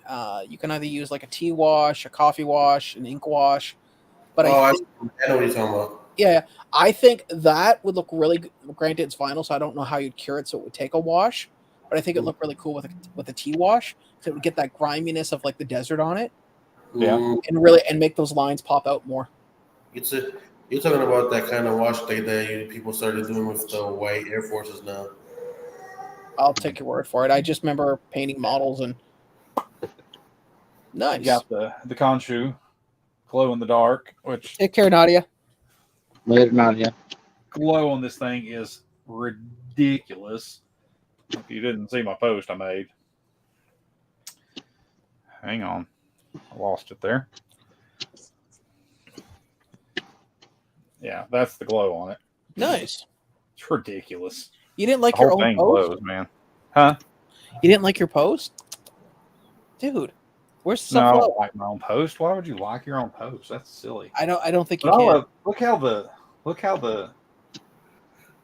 You can either use like a tea wash, a coffee wash, an ink wash. But I know what you're talking about. Yeah, I think that would look really good. Granted, it's vinyl, so I don't know how you'd cure it so it would take a wash. But I think it'd look really cool with a tea wash. So it would get that griminess of like the desert on it. Yeah. And make those lines pop out more. You're talking about that kind of wash that people started doing with the white Air Forces now. I'll take your word for it. I just remember painting models and nice. You got the Khonshu glow in the dark, which take care, Nadia. Later, Nadia. Glow on this thing is ridiculous. If you didn't see my post I made, hang on, I lost it there. Yeah, that's the glow on it. Nice. It's ridiculous. You didn't like the your whole own thing post? glows, man. Huh? You didn't like your post? Dude, where's the No, I flow? don't like my own post. Why would you like your own post? That's silly. I don't think you can. Look how the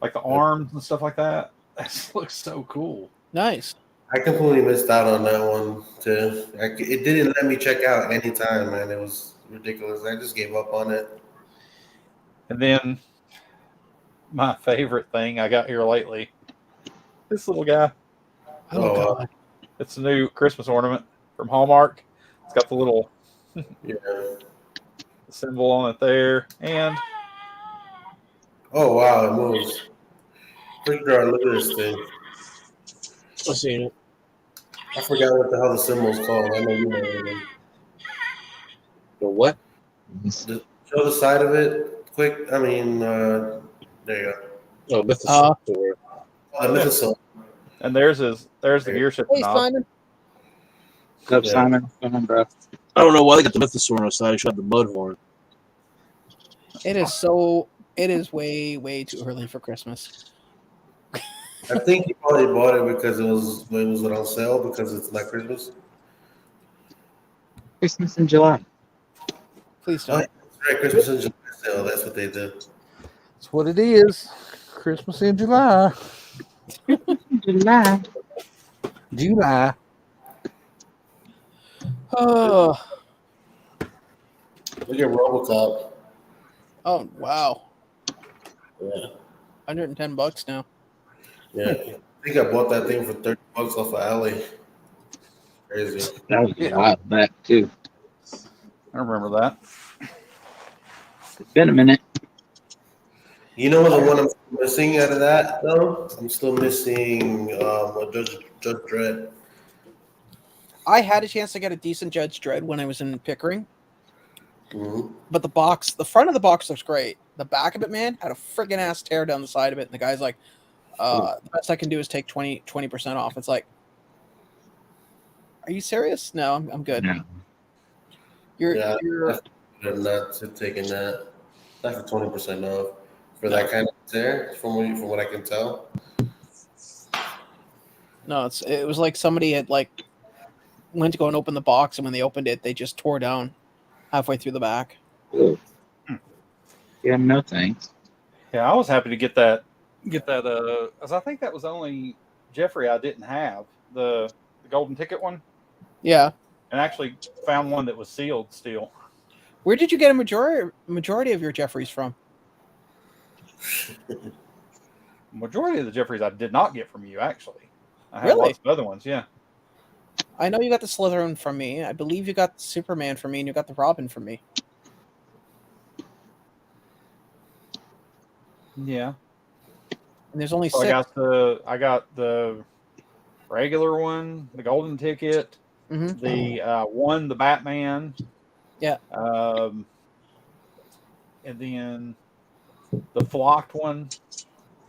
like the arms and stuff like that. That looks so cool. Nice. I completely missed out on that one too. It didn't let me check out any time, man. It was ridiculous. I just gave up on it. And then my favorite thing I got here lately, this little guy. Oh God. It's a new Christmas ornament from Hallmark. It's got the little symbol on it there. And oh wow, it moves. Quickdraw, look at this thing. I've seen it. I forgot what the hell the symbol's called. I know you know it. The what? Show the side of it quick. I mean, there you go. Oh, Mythosaur. The Mythosaur. And there's the gear shift Hey, knob. Simon. What's up, Simon? Come on, bro. I don't know why they got the Mythosaur on the side. I should have the Mudhorn. It is way too early for Christmas. I think he probably bought it because it was on sale because it's not Christmas. Christmas in July. Please Oh, don't. that's right, Christmas and July sale. That's what they do. That's what it is. Christmas in July. July. July. Oh, Look at RoboCop. oh wow. Yeah, $110 now. yeah. I think I bought that thing for $30 off of Alley. Crazy. That was Yeah. a while back too. I remember that. It's been a minute. You know the one I'm still missing out of that though? I'm still missing Judge Dredd. I had a chance to get a decent Judge Dredd when I was in Pickering, Mm-hmm. but the front of the box looks great. The back of it, man, had a friggin' ass tear down the side of it, and the guy's like, the best I can do is take 20% off. It's like, are you serious? No, I'm good. No. You're I'm not taking that. Not for 20% off. For that kind of tear, from what I can tell. no, it was like somebody had like went to go and open the box, and when they opened it, they just tore down halfway through the back. Ooh. Yeah, no thanks. Yeah, I was happy to get that. As I think that was the only Jeffrey I didn't have the golden ticket one, Yeah. and actually found one that was sealed still. Where did you get a majority of your Jeffries from? Majority of the Jeffreys I did not get from you, actually. I had Really? lots of other ones, yeah. I know you got the Slytherin from me. I believe you got the Superman from me, and you got the Robin from me. Yeah. And there's only So 6. I got the regular one, the golden ticket, Mhm. the Batman. Yeah. And then the flocked one.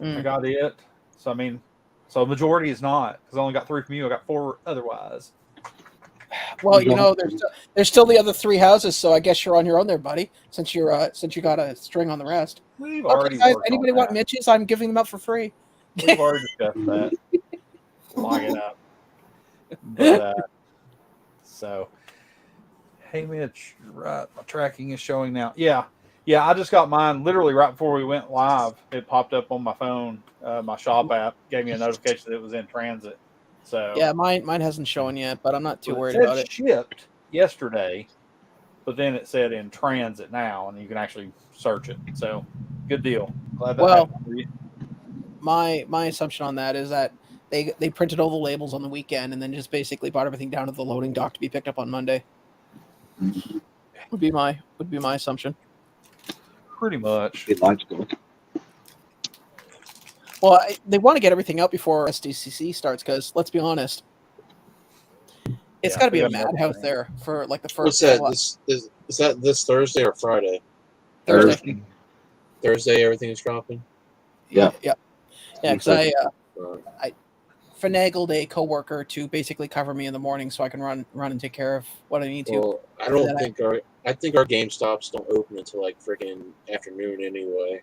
I got it. So I mean, so majority is not, because I only got 3 from you. I got 4 otherwise. Well, you know, there's still the other 3 houses, so I guess you're on your own there, buddy. Since you got a string on the rest. We've Okay, already guys, worked anybody on want that. Mitch's? I'm giving them up for free. We've already discussed that. Log it up. But so, hey Mitch, you're right. My tracking is showing now. Yeah. I just got mine literally right before we went live. It popped up on my phone. My shop app gave me a notification that it was in transit. So Yeah, mine hasn't shown yet, but I'm not too worried said about it. shipped yesterday, but then it said in transit now, and you can actually search it. So good deal. Glad that Well, happened for you. my assumption on that is that they printed all the labels on the weekend and then just basically brought everything down to the loading dock to be picked up on Monday. Would be my assumption. Pretty much. Be logical. Well, they want to get everything out before SDCC starts because let's be honest, it's Yeah, got to be we a got madhouse everything. there for like the What's first that? what, Is that this Thursday or Friday? Thursday. Thursday, everything is dropping. Yeah. Yeah, because I finagled a coworker to basically cover me in the morning so I can run and take care of what I need to. Well, I don't think I think our GameStops don't open until like freaking afternoon anyway.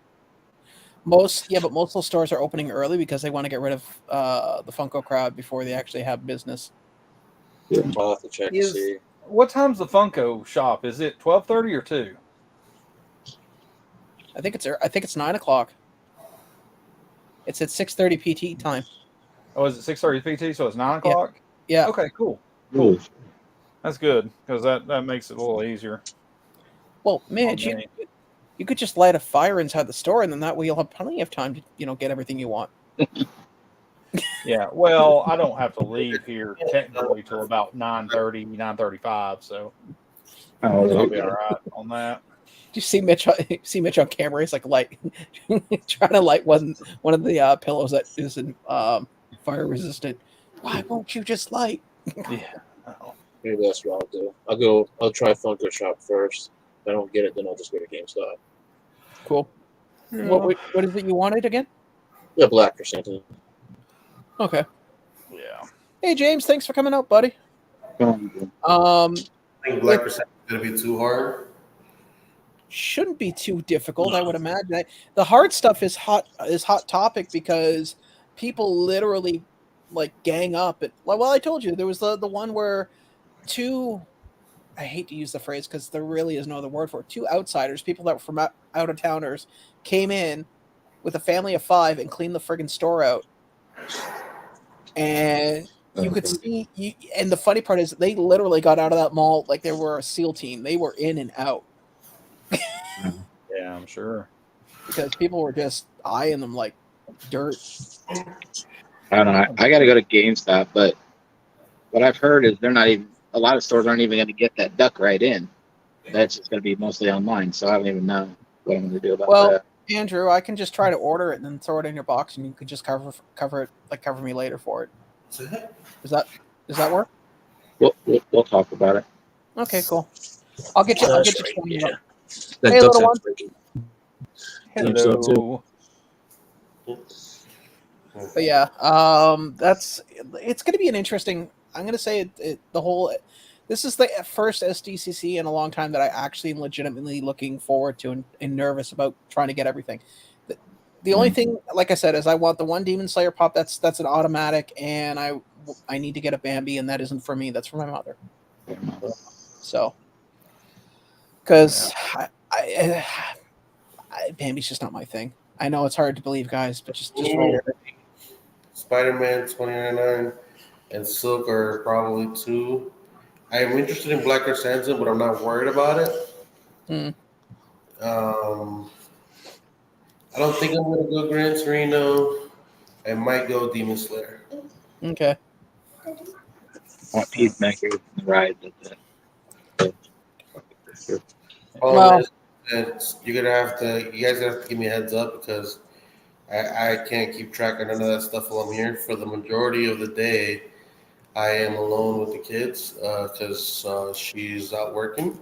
But most of those stores are opening early because they want to get rid of the Funko crowd before they actually have business. I'll have to check to see. What time's the Funko shop? Is it 12:30 or 2? I think it's 9 o'clock. It's at 6:30 PT time. Oh, is it 6:30 PT? So it's 9 o'clock. Yeah. Okay, cool. Cool. That's good because that makes it a little easier. Well, Mitch, you could just light a fire inside the store, and then that way you'll have plenty of time to get everything you want. Yeah. Well, I don't have to leave here technically till about 9:30, 9:35, so I'll be all right on that. Do you see Mitch? See Mitch on camera? He's like trying to light one of the pillows that isn't fire resistant. Why won't you just light? Yeah. Oh. Maybe that's what I'll do. I'll try Funko Shop first. If I don't get it, then I'll just go to GameStop. Cool. Yeah. What is it you wanted again? Yeah, Black or something. Okay. Yeah. Hey James, thanks for coming out, buddy. I think Black Percent is going to be too hard. Shouldn't be too difficult, I would imagine. The hard stuff is hot topic because people literally like gang up. Well, I told you there was the one where two I hate to use the phrase because there really is no other word for it. 2 outsiders, people that were from out of towners, came in with a family of 5 and cleaned the friggin' store out. And you could see, and the funny part is they literally got out of that mall like they were a SEAL team. They were in and out Yeah, I'm sure. because people were just eyeing them like dirt. I don't know. I got to go to GameStop, but what I've heard is they're not even. A lot of stores aren't even going to get that duck right in. That's just going to be mostly online. So I don't even know what I'm going to do about that. Andrew, I can just try to order it and then throw it in your box, and you could just cover it, like cover me later for it. Does that work? We'll talk about it. Okay, cool. I'll get you. That Hey, duck's little one. freaking- Hello. But yeah, it's going to be an interesting. I'm going to say this is the first SDCC in a long time that I actually am legitimately looking forward to and nervous about trying to get everything. The only thing, like I said, is I want the one Demon Slayer pop. That's an automatic, and I need to get a Bambi, and that isn't for me. That's for my mother. So, because Bambi's just not my thing. I know it's hard to believe, guys, but just roll with it. Spider-Man 2099 and Silk are probably 2. I am interested in Black Chrysanthemum, but I'm not worried about it. I don't think I'm going to go Gran Torino. I might go Demon Slayer. Okay. I want Peacemaker to ride. Well, You guys have to give me a heads up because I can't keep track of none of that stuff while I'm here. For the majority of the day, I am alone with the kids because she's out working.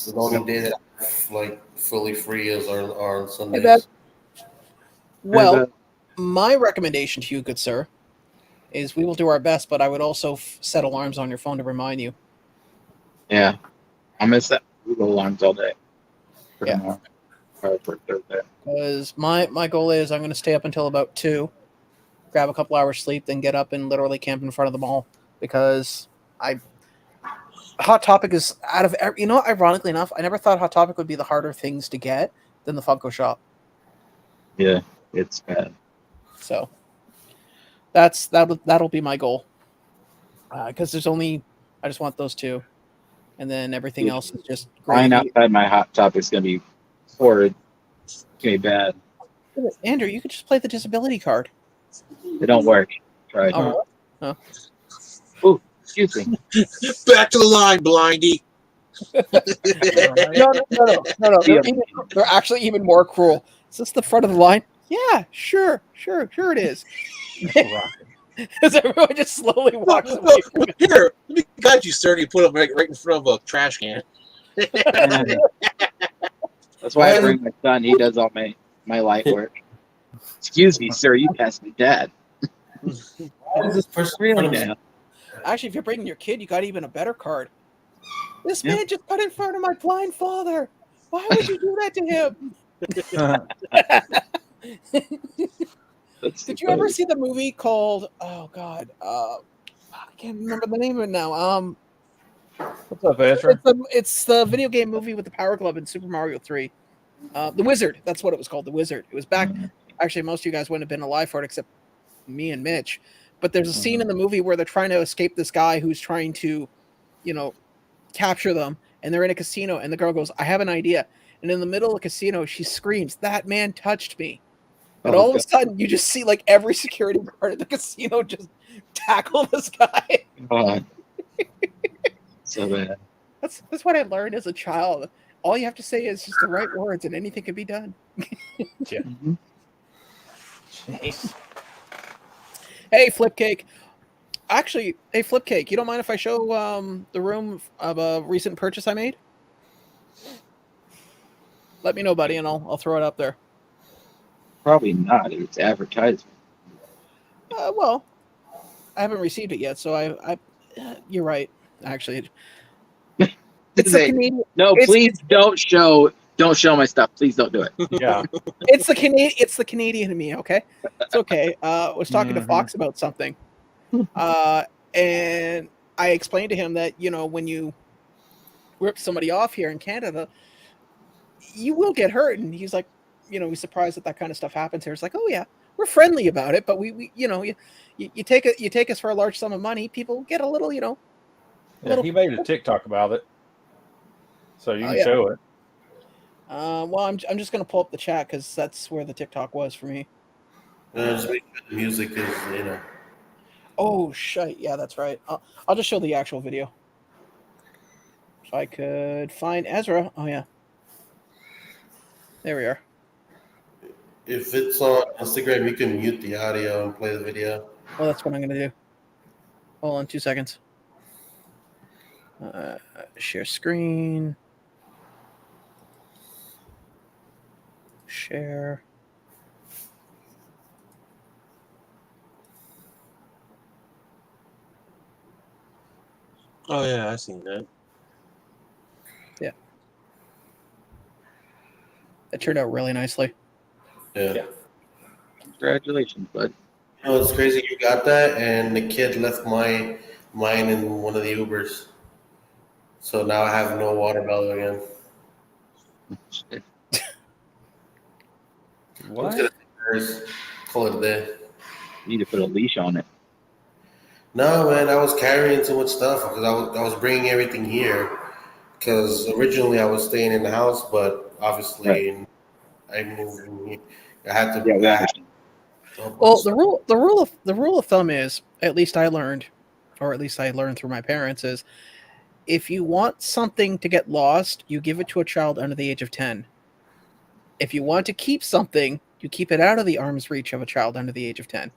The only day that I'm like fully free is on Sundays. Hey, well, my recommendation to you, good sir, is we will do our best, but I would also set alarms on your phone to remind you. Yeah, I miss that Google alarms all day. Yeah. For Thursday. Because my goal is I'm going to stay up until about 2, grab a couple hours sleep, then get up and literally camp in front of the mall. Because Hot Topic is out of ironically enough, I never thought Hot Topic would be the harder things to get than the Funko shop. Yeah, it's bad. So that'll be my goal. Because I just want those 2, and then everything else is just Flying gravy. outside my Hot Topic is going to be horrid. It's going to be bad. Andrew, you could just play the disability card. They don't work. Right. Oh, what? Ooh, excuse me. Back to the line, Blindy. No. They're actually even more cruel. Is this the front of the line? Yeah, sure it is. As everyone just slowly walks away from it. Here, let me guide you, sir. You put them right in front of a trash can. That's why I bring my son. He does all my light work. Excuse me, sir. You passed me, Dad. Why is this person Really now? Actually, if you're bringing your kid, you got even a better card. This man just got in front of my blind father. Why would you do that to him? Did you ever see the movie called? Oh God, I can't remember the name of it now. What's up, Ezra? It's the video game movie with the Power Glove in Super Mario 3. The Wizard. That's what it was called. The Wizard. It was back. Actually, most of you guys wouldn't have been alive for it except me and Mitch. But there's a scene in the movie where they're trying to escape this guy who's trying to, capture them. And they're in a casino. And the girl goes, "I have an idea." And in the middle of the casino, she screams, "That man touched me." And all of a sudden, you just see like every security guard at the casino just tackle this guy. So bad. That's what I learned as a child. All you have to say is just the right words, and anything can be done. Yeah. Jeez. Hey, Flipcake. Actually, hey, Flipcake, you don't mind if I show the room of a recent purchase I made? Let me know, buddy, and I'll throw it up there. Probably not. It's advertisement. Well, I haven't received it yet, so I you're right. Actually, it's the Canadian. No, please don't show my stuff. Please don't do it. Yeah. It's the Canadian in me. Okay, it's okay. I was talking to Fox about something, and I explained to him that when you rip somebody off here in Canada, you will get hurt. And he's like, we're surprised that kind of stuff happens here. It's like, oh yeah, we're friendly about it, but we you take us for a large sum of money, people get a little, Yeah, he made a TikTok about it, so you can show it. Well, I'm just gonna pull up the chat because that's where the TikTok was for me. Just make sure the music is, Oh shit! Yeah, that's right. I'll just show the actual video. If I could find Ezra. Oh yeah. There we are. If it's on Instagram, you can mute the audio and play the video. Well, that's what I'm gonna do. Hold on 2 seconds. Share screen. Share. Oh yeah, I seen that. Yeah. It turned out really nicely. Yeah. Congratulations, bud. It's crazy you got that, and the kid left mine in one of the Ubers. So now I have no water bottle again. What? I'm just gonna take hers, call it a day. You need to put a leash on it. No, man, I was carrying too much stuff because I was bringing everything here. Because originally I was staying in the house, but obviously I moved. I had to. Yeah, Well, the rule of thumb is, at least I learned, or at least I learned through my parents, is if you want something to get lost, you give it to a child under the age of 10. If you want to keep something, you keep it out of the arm's reach of a child under the age of 10.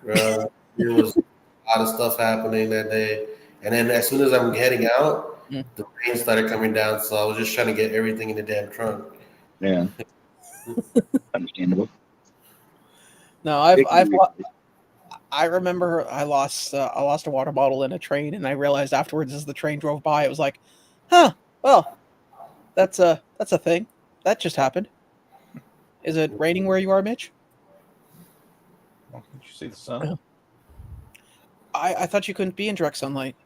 There was a lot of stuff happening that day, and then as soon as I'm heading out, the rain started coming down. So I was just trying to get everything in the damn trunk. Yeah. Understandable. No, I remember I lost a water bottle in a train, and I realized afterwards as the train drove by, it was like, well, that's a thing that just happened. Is it raining where you are, Mitch? Did you see the sun? I thought you couldn't be in direct sunlight.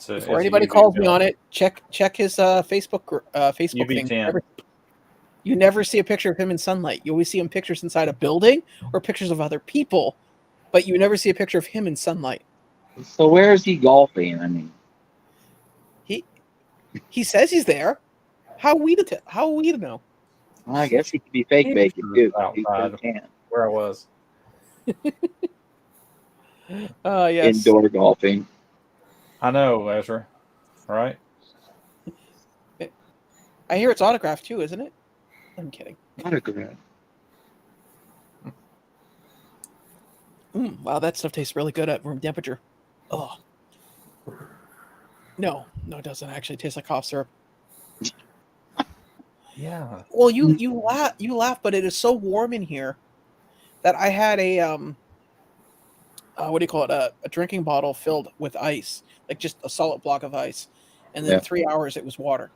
Before anybody calls me on it, check his Facebook UV10. thing. You never see a picture of him in sunlight. You always see him pictures inside a building or pictures of other people, but you never see a picture of him in sunlight. So where is he golfing? I mean, he says he's there. How are we to know? Well, I guess he could be fake baking too. Outside where I was. Yes. Indoor golfing. I know, Ezra. Right? I hear it's autographed too, isn't it? I'm kidding. Autograph. Wow, that stuff tastes really good at room temperature. Oh. No, it doesn't actually taste like cough syrup. Yeah. Well, you laugh, but it is so warm in here that I had a what do you call it? A drinking bottle filled with ice, like just a solid block of ice, and then 3 hours it was water.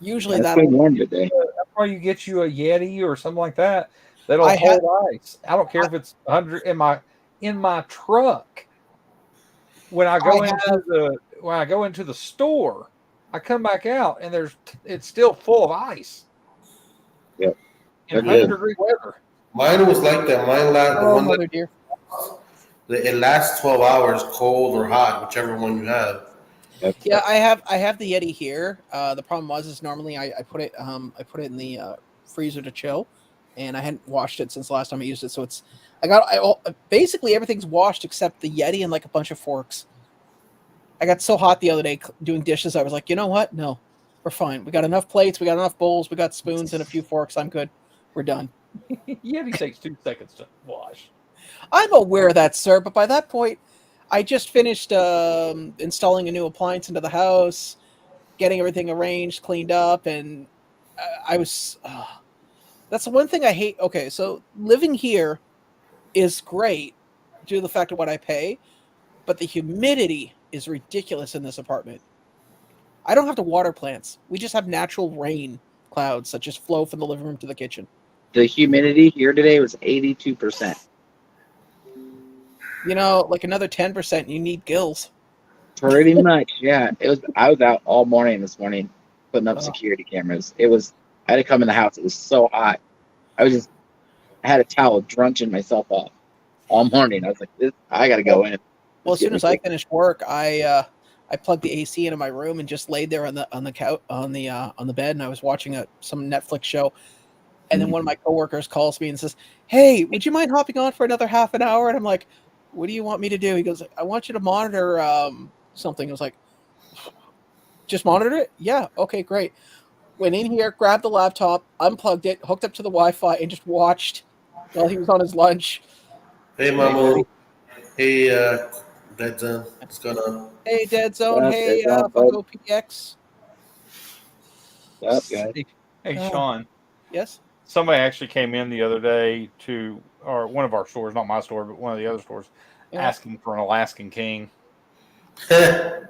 Usually that's been warm today. That's why you get you a Yeti or something like that. That'll hold ice. I don't care if it's 100 in my truck. When I go into the store, I come back out and it's still full of ice. Yep. In 100-degree weather. Mine was like that. It lasts 12 hours, cold or hot, whichever one you have. Yeah, I have the Yeti here. The problem is normally I put it in the freezer to chill, and I hadn't washed it since the last time I used it. So basically everything's washed except the Yeti and like a bunch of forks. I got so hot the other day doing dishes. I was like, you know what? No, we're fine. We got enough plates. We got enough bowls. We got spoons and a few forks. I'm good. We're done. Yeti takes 2 seconds to wash. I'm aware of that, sir. But by that point, I just finished installing a new appliance into the house, getting everything arranged, cleaned up, and I was... that's the one thing I hate. Okay, so living here is great due to the fact of what I pay, but the humidity is ridiculous in this apartment. I don't have to water plants. We just have natural rain clouds that just flow from the living room to the kitchen. The humidity here today was 82%. You know, like another 10%, you need gills. Pretty much, yeah. It was. I was out all morning this morning putting up security cameras. It was. I had to come in the house. It was so hot. I had a towel drenching myself off all morning. I was like, I got to go in. Well, as soon as I finished work, I plugged the AC into my room and just laid there on the couch on the bed, and I was watching some Netflix show. And then one of my coworkers calls me and says, "Hey, would you mind hopping on for another half an hour?" And I'm like, "What do you want me to do?" He goes, "I want you to monitor something." I was like, "Just monitor it?" "Yeah, okay, great." Went in here, grabbed the laptop, unplugged it, hooked up to the Wi-Fi, and just watched while he was on his lunch. Hey, Mama. Hey, Dead Zone. What's going on? Hey, Dead Zone. What's Hey, up, Funko PX. What's up, guys? Hey, Sean. Yes? Somebody actually came in the other day to one of our stores, not my store, but one of the other stores, asking for an Alaskan king. Did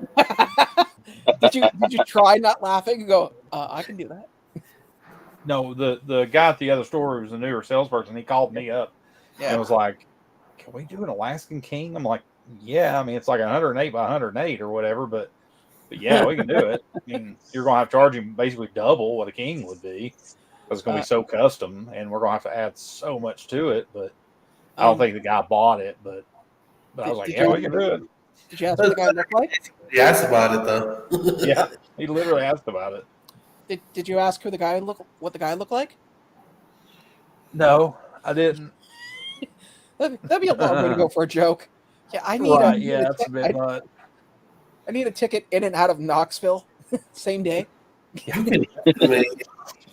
you try not laughing and go, I can do that? No, the guy at the other store who was a newer salesperson, he called me up and was like, "Can we do an Alaskan king?" I'm like, "Yeah, I mean it's like 108 by 108 or whatever, but yeah, we can do it. I mean, you're gonna have to charge him basically double what a king would be because it's gonna be so custom, and we're gonna have to add so much to it. But I don't think the guy bought it, but I was like, yeah, we can do it. Did you ask what the guy looked like? He asked about it though. Yeah, he literally asked about it. Did you ask what the guy looked like? No, I didn't. That'd be a long way to go for a joke. Yeah, I need that's a bit much. I need a ticket in and out of Knoxville same day. If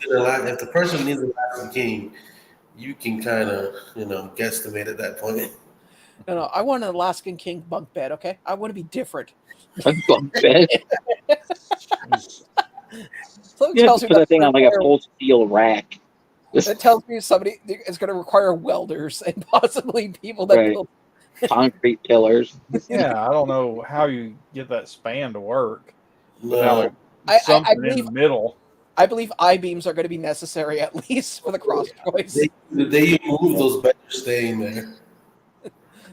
the person needs an Alaskan king, you can kind of guesstimate at that point. No, I want an Alaskan king bunk bed. Okay, I want to be different. A bunk bed. You have to put that thing on like a full steel rack. It tells me somebody is going to require welders and possibly people that build concrete pillars. Yeah, I don't know how you get that span to work. No. Something in the middle. I believe I-beams are going to be necessary at least for the cross choice. They move those beds staying there.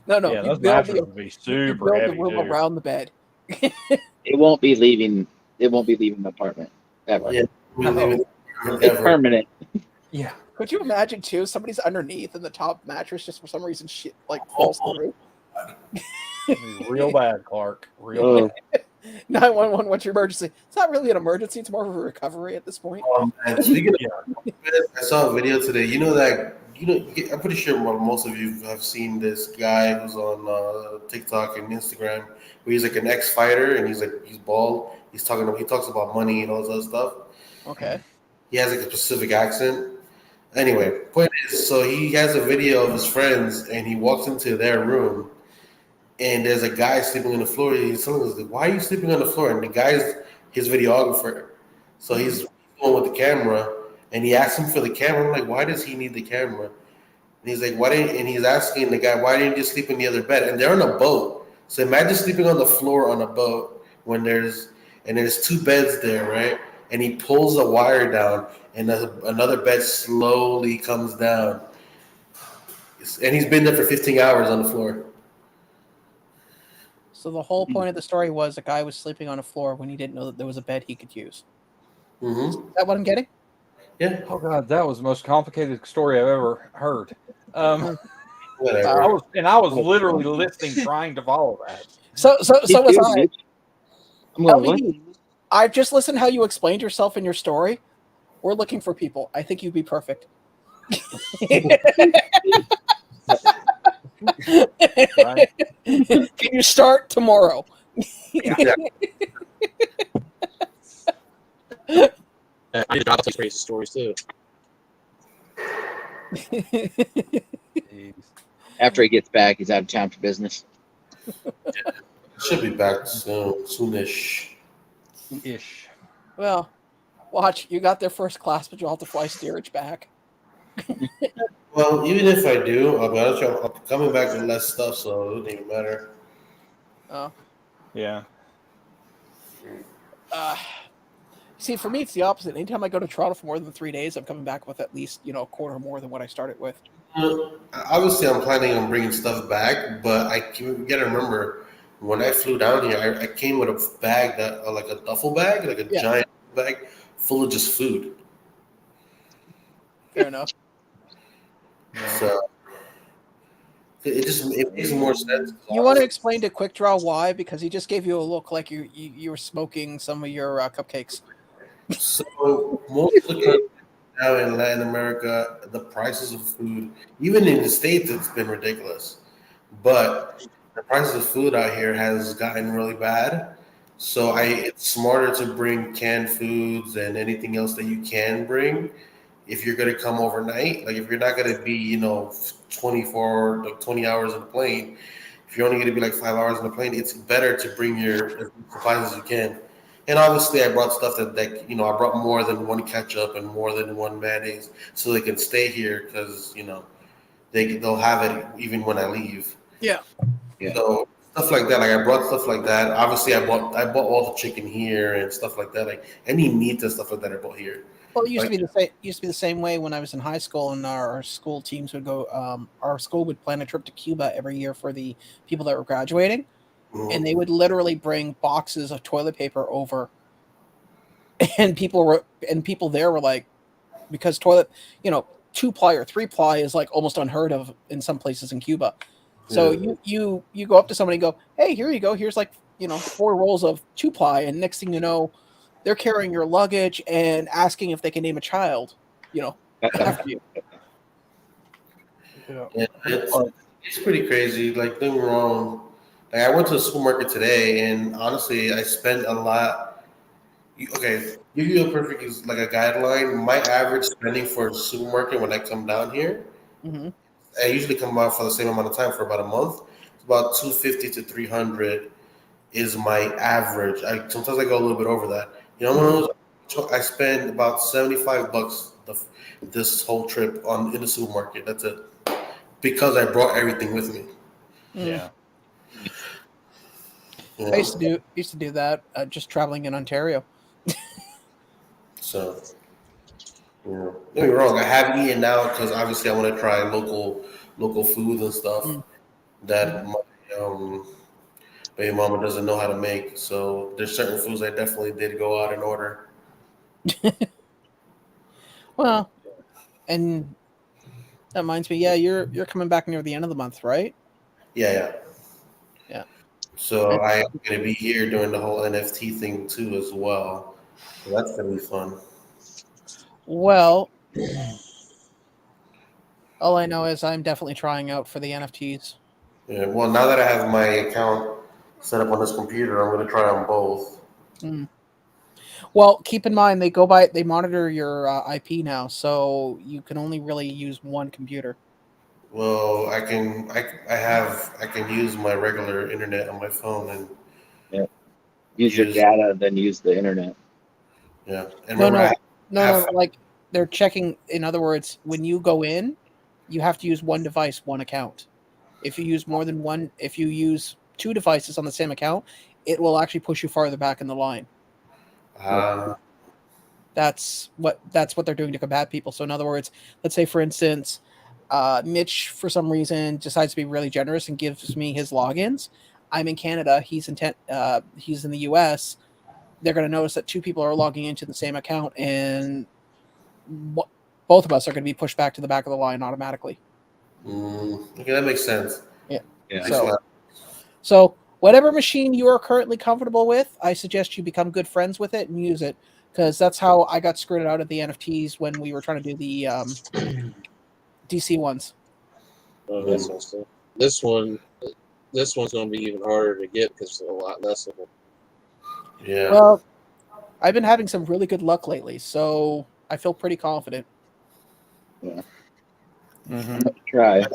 No. Yeah, those mattresses would be super heavy the room too. around the bed. It won't be leaving the apartment ever. Yeah, it's permanent. Yeah. Could you imagine too? Somebody's underneath and the top mattress just for some reason shit like falls through. Real bad, Clark. Real bad. 911, what's your emergency? It's not really an emergency, it's more of a recovery at this point. And speaking of, I saw a video today. I'm pretty sure most of you have seen this guy who's on TikTok and Instagram, where he's like an ex-fighter and he's bald. He talks about money and all this other stuff. Okay. He has like a specific accent. Anyway, point is, so he has a video of his friends and he walks into their room and there's a guy sleeping on the floor. He's telling us, "Why are you sleeping on the floor?" And the guy's his videographer. So he's going with the camera and he asks him for the camera. I'm like, why does he need the camera? And he's like, and he's asking the guy, "Why didn't you sleep in the other bed?" And they're on a boat. So imagine sleeping on the floor on a boat when there's two beds there, right? And he pulls the wire down and another bed slowly comes down. And he's been there for 15 hours on the floor. So the whole point of the story was a guy was sleeping on a floor when he didn't know that there was a bed he could use. Mm-hmm. Is that what I'm getting? Yeah. Oh God, that was the most complicated story I've ever heard. Whatever. I was literally listening, trying to follow that. So was I. I'm going, what? I've just listened to how you explained yourself in your story. We're looking for people. I think you'd be perfect. Right. Can you start tomorrow? I need to drop these crazy stories too. After he gets back, he's out of town for business. Should be back soonish. Ish. Well, watch. You got there first class, but you'll have to fly steerage back. Well, even if I do, I'll be honest with you, I'm coming back with less stuff, so it doesn't even matter. Oh. Yeah. See, for me, it's the opposite. Anytime I go to Toronto for more than 3 days, I'm coming back with at least, a quarter more than what I started with. Obviously, I'm planning on bringing stuff back, but you got to remember, when I flew down here, I came with a bag that like a duffel bag, like a giant bag full of just food. Fair enough. So it makes more sense. You want to explain to Quickdraw why? Because he just gave you a look like you were smoking some of your cupcakes. So most of the countries now in Latin America, the prices of food, even in the States, it's been ridiculous. But the prices of food out here has gotten really bad. So it's smarter to bring canned foods and anything else that you can bring if you're gonna come overnight. Like if you're not gonna be, 24 like 20 hours in a plane, if you're only gonna be like 5 hours in a plane, it's better to bring your as many supplies as you can. And obviously, I brought stuff that I brought more than one ketchup and more than one mayonnaise, so they can stay here because they'll have it even when I leave. Yeah. So stuff like that, like I brought stuff like that. Obviously, I bought all the chicken here and stuff like that. Like any meat and stuff like that, I bought here. Well, it used to be the same way when I was in high school, and our school teams would go. Our school would plan a trip to Cuba every year for the people that were graduating, and they would literally bring boxes of toilet paper over, and people there were like, because toilet, 2-ply or 3-ply is like almost unheard of in some places in Cuba. So you go up to somebody and go, hey, here you go. Here's like 4 rolls of 2-ply, and next thing you know, they're carrying your luggage and asking if they can name a child, after you. Yeah, it's pretty crazy. Like, don't get me wrong. Like, I went to the supermarket today, and honestly, I spent a lot. Okay, give you a perfect like a guideline. My average spending for a supermarket when I come down here, I usually come out for the same amount of time for about a month. It's about 250 to 300 is my average. Sometimes I go a little bit over that. I spend about $75 this whole trip in the supermarket. That's it, because I brought everything with me. Yeah. I used to do that just traveling in Ontario. So, don't get me wrong. I have eaten out because obviously I want to try local foods and stuff that my mama doesn't know how to make. So there's certain foods I definitely did go out and order. Well, and that reminds me, you're coming back near the end of the month, right? Yeah. So And- I'm gonna be here during the whole NFT thing too as well. So that's gonna be fun. Well, all I know is I'm definitely trying out for the NFTs. Yeah. Well, now that I have my account set up on this computer, I'm gonna try on both. Well, keep in mind they monitor your IP now, so you can only really use one computer. Well, I can use my regular internet on my phone and use your data, then use the internet. Yeah. And remember, no. Like they're checking. In other words, when you go in, you have to use one device, one account. If you use more than one, if you use 2 devices on the same account, it will actually push you farther back in the line. That's what they're doing to combat people. So in other words, let's say for instance, Mitch for some reason decides to be really generous and gives me his logins. I'm in Canada. He's in the US. They're going to notice that 2 people are logging into the same account, and both of us are going to be pushed back to the back of the line automatically. Okay, that makes sense. Yeah. So whatever machine you are currently comfortable with, I suggest you become good friends with it and use it, because that's how I got screwed out of the NFTs when we were trying to do the DC ones. This one's going to be even harder to get because it's a lot less of them. Yeah. Well, I've been having some really good luck lately, so I feel pretty confident. Yeah. Try.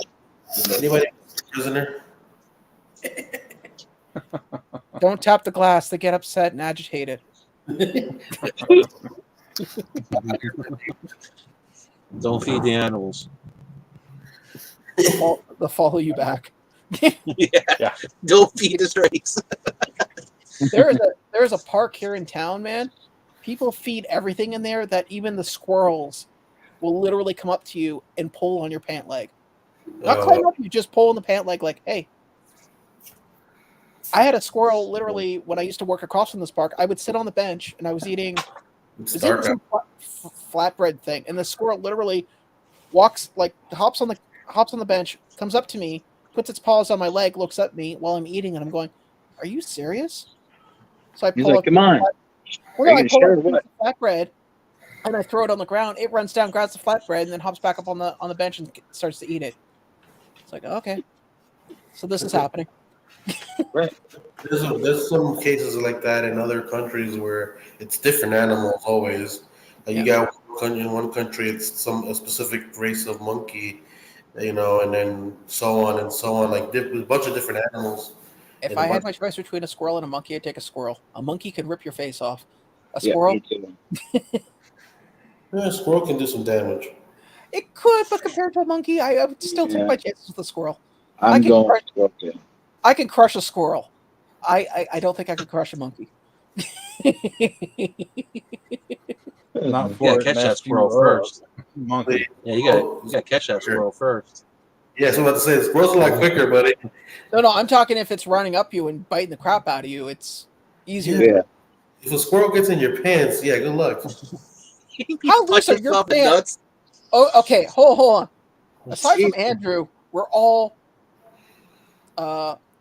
Anybody prisoner? Don't tap the glass. They get upset and agitated. Don't feed the animals. They'll follow you back. Yeah. Don't feed the strays. There's a park here in town, man. People feed everything in there that even the squirrels will literally come up to you and pull on your pant leg. Not climb up, you just pull on the pant leg like, hey. I had a squirrel literally when I used to work across from this park. I would sit on the bench and I was eating It's dark out. some flatbread thing, and the squirrel literally walks like hops on the bench, comes up to me, puts its paws on my leg, looks at me while I'm eating, and I'm going, "Are you serious?" So I He's pull like, up. come on. Well, Are no, you I gonna pull share up or a piece what? of flatbread and I throw it on the ground. It runs down, grabs the flatbread, and then hops back up on the bench and starts to eat it. It's like, okay, so this is happening. Right. There's some cases like that in other countries where it's different animals always. Like you got in one country it's a specific race of monkey, and then so on and so on. Like a bunch of different animals. If And I a had bunch, my choice between a squirrel and a monkey, I'd take a squirrel. A monkey could rip your face off. A Yeah, squirrel, me too. yeah, a squirrel can do some damage. it could, but compared to a monkey, I would still take Yeah. my chances with a squirrel. I'm going to go. I can crush a squirrel. I don't think I could crush a monkey. Not You before gotta it catch that messed squirrel you up, first. monkey. Yeah, you gotta catch that squirrel first. Yeah, so I'm about to say squirrels are a lot quicker, buddy. No, I'm talking if it's running up you and biting the crap out of you, it's easier. Yeah. If a squirrel gets in your pants, yeah, good luck. How loose are your pants? Oh, okay, hold on. Aside from Andrew, we're all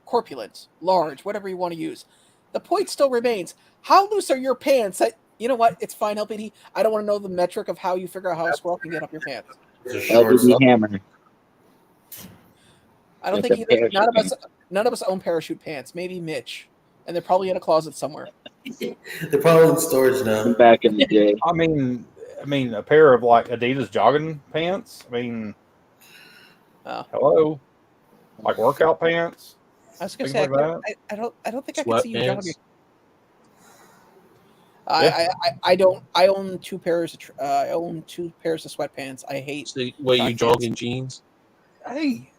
corpulent, large, whatever you want to use. The point still remains. How loose are your pants? You know what? It's fine, LBD. I don't want to know the metric of how you figure out how a squirrel can get up your pants. LBD hammer. I don't think either. None of us own parachute pants. Maybe Mitch, and they're probably in a closet somewhere. They're probably in storage now. Back in the day. I mean, a pair of like Adidas jogging pants. I mean, hello, like workout pants. I was gonna Things say, like I don't think I can see you jogging. Sweatpants? I don't. I own two pairs. I own two pairs of sweatpants. I hate. So, what, you jogging jeans? Hey,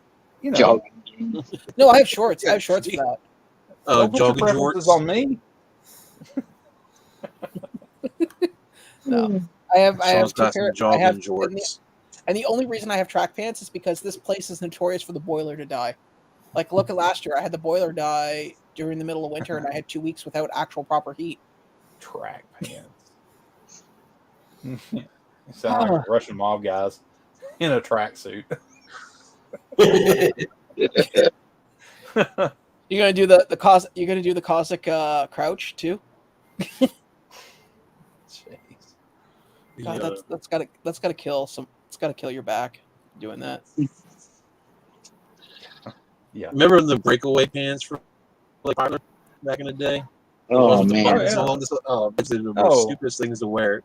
you know, Jogging. No, I have shorts. I have shorts for that. don't put your Jogging preferences jorts? on me. No, I have Sean's two got some pairs. jogging jorts. And the only reason I have track pants is because this place is notorious for the boiler to die. Like, look at last year. I had the boiler die during the middle of winter, and I had 2 weeks without actual proper heat. Track pants. You sound like Russian mob guys in a tracksuit. You're gonna do the cos. You're gonna do the Cossack crouch too. Jeez. God, that's gotta kill some. It's gotta kill your back doing that. Yeah. Remember the breakaway pants from like popular back in the day? Oh, The man. buttons along this- it's the most stupidest things to wear.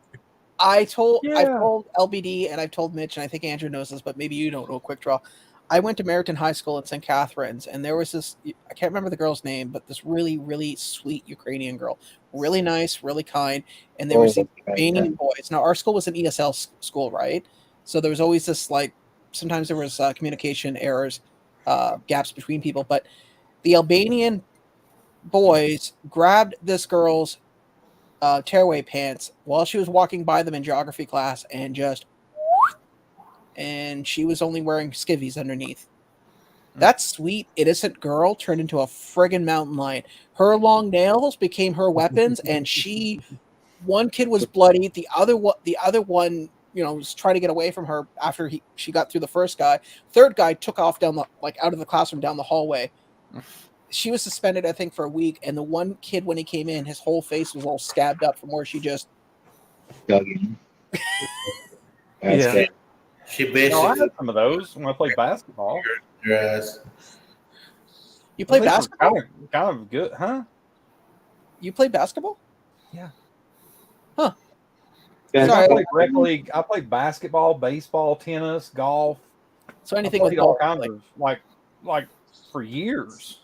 I've told LBD and I've told Mitch, and I think Andrew knows this, but maybe you don't know Quickdraw. I went to Meriton High School in St. Catharines, and there was this, I can't remember the girl's name, but this really, really sweet Ukrainian girl. Really nice, really kind. And there was these Albanian boys. Now, our school was an ESL school, right? So there was always this, like, sometimes there was communication errors, gaps between people. But the Albanian boys grabbed this girl's tearaway pants while she was walking by them in geography class and she was only wearing skivvies underneath. That sweet, innocent girl turned into a friggin' mountain lion. Her long nails became her weapons, and one kid was bloody. The other one, was trying to get away from her after she got through the first guy. Third guy took off out of the classroom down the hallway. She was suspended, I think, for a week, and the one kid, when he came in, his whole face was all scabbed up from where she just dug in. Yeah. She basically. No, I had some of those when I played basketball. Your ass. You play basketball? Kind of good, huh? You play basketball? Yeah. Huh. I played rec league. I played basketball, baseball, tennis, golf. So anything I with played all ball, kinds of like for years.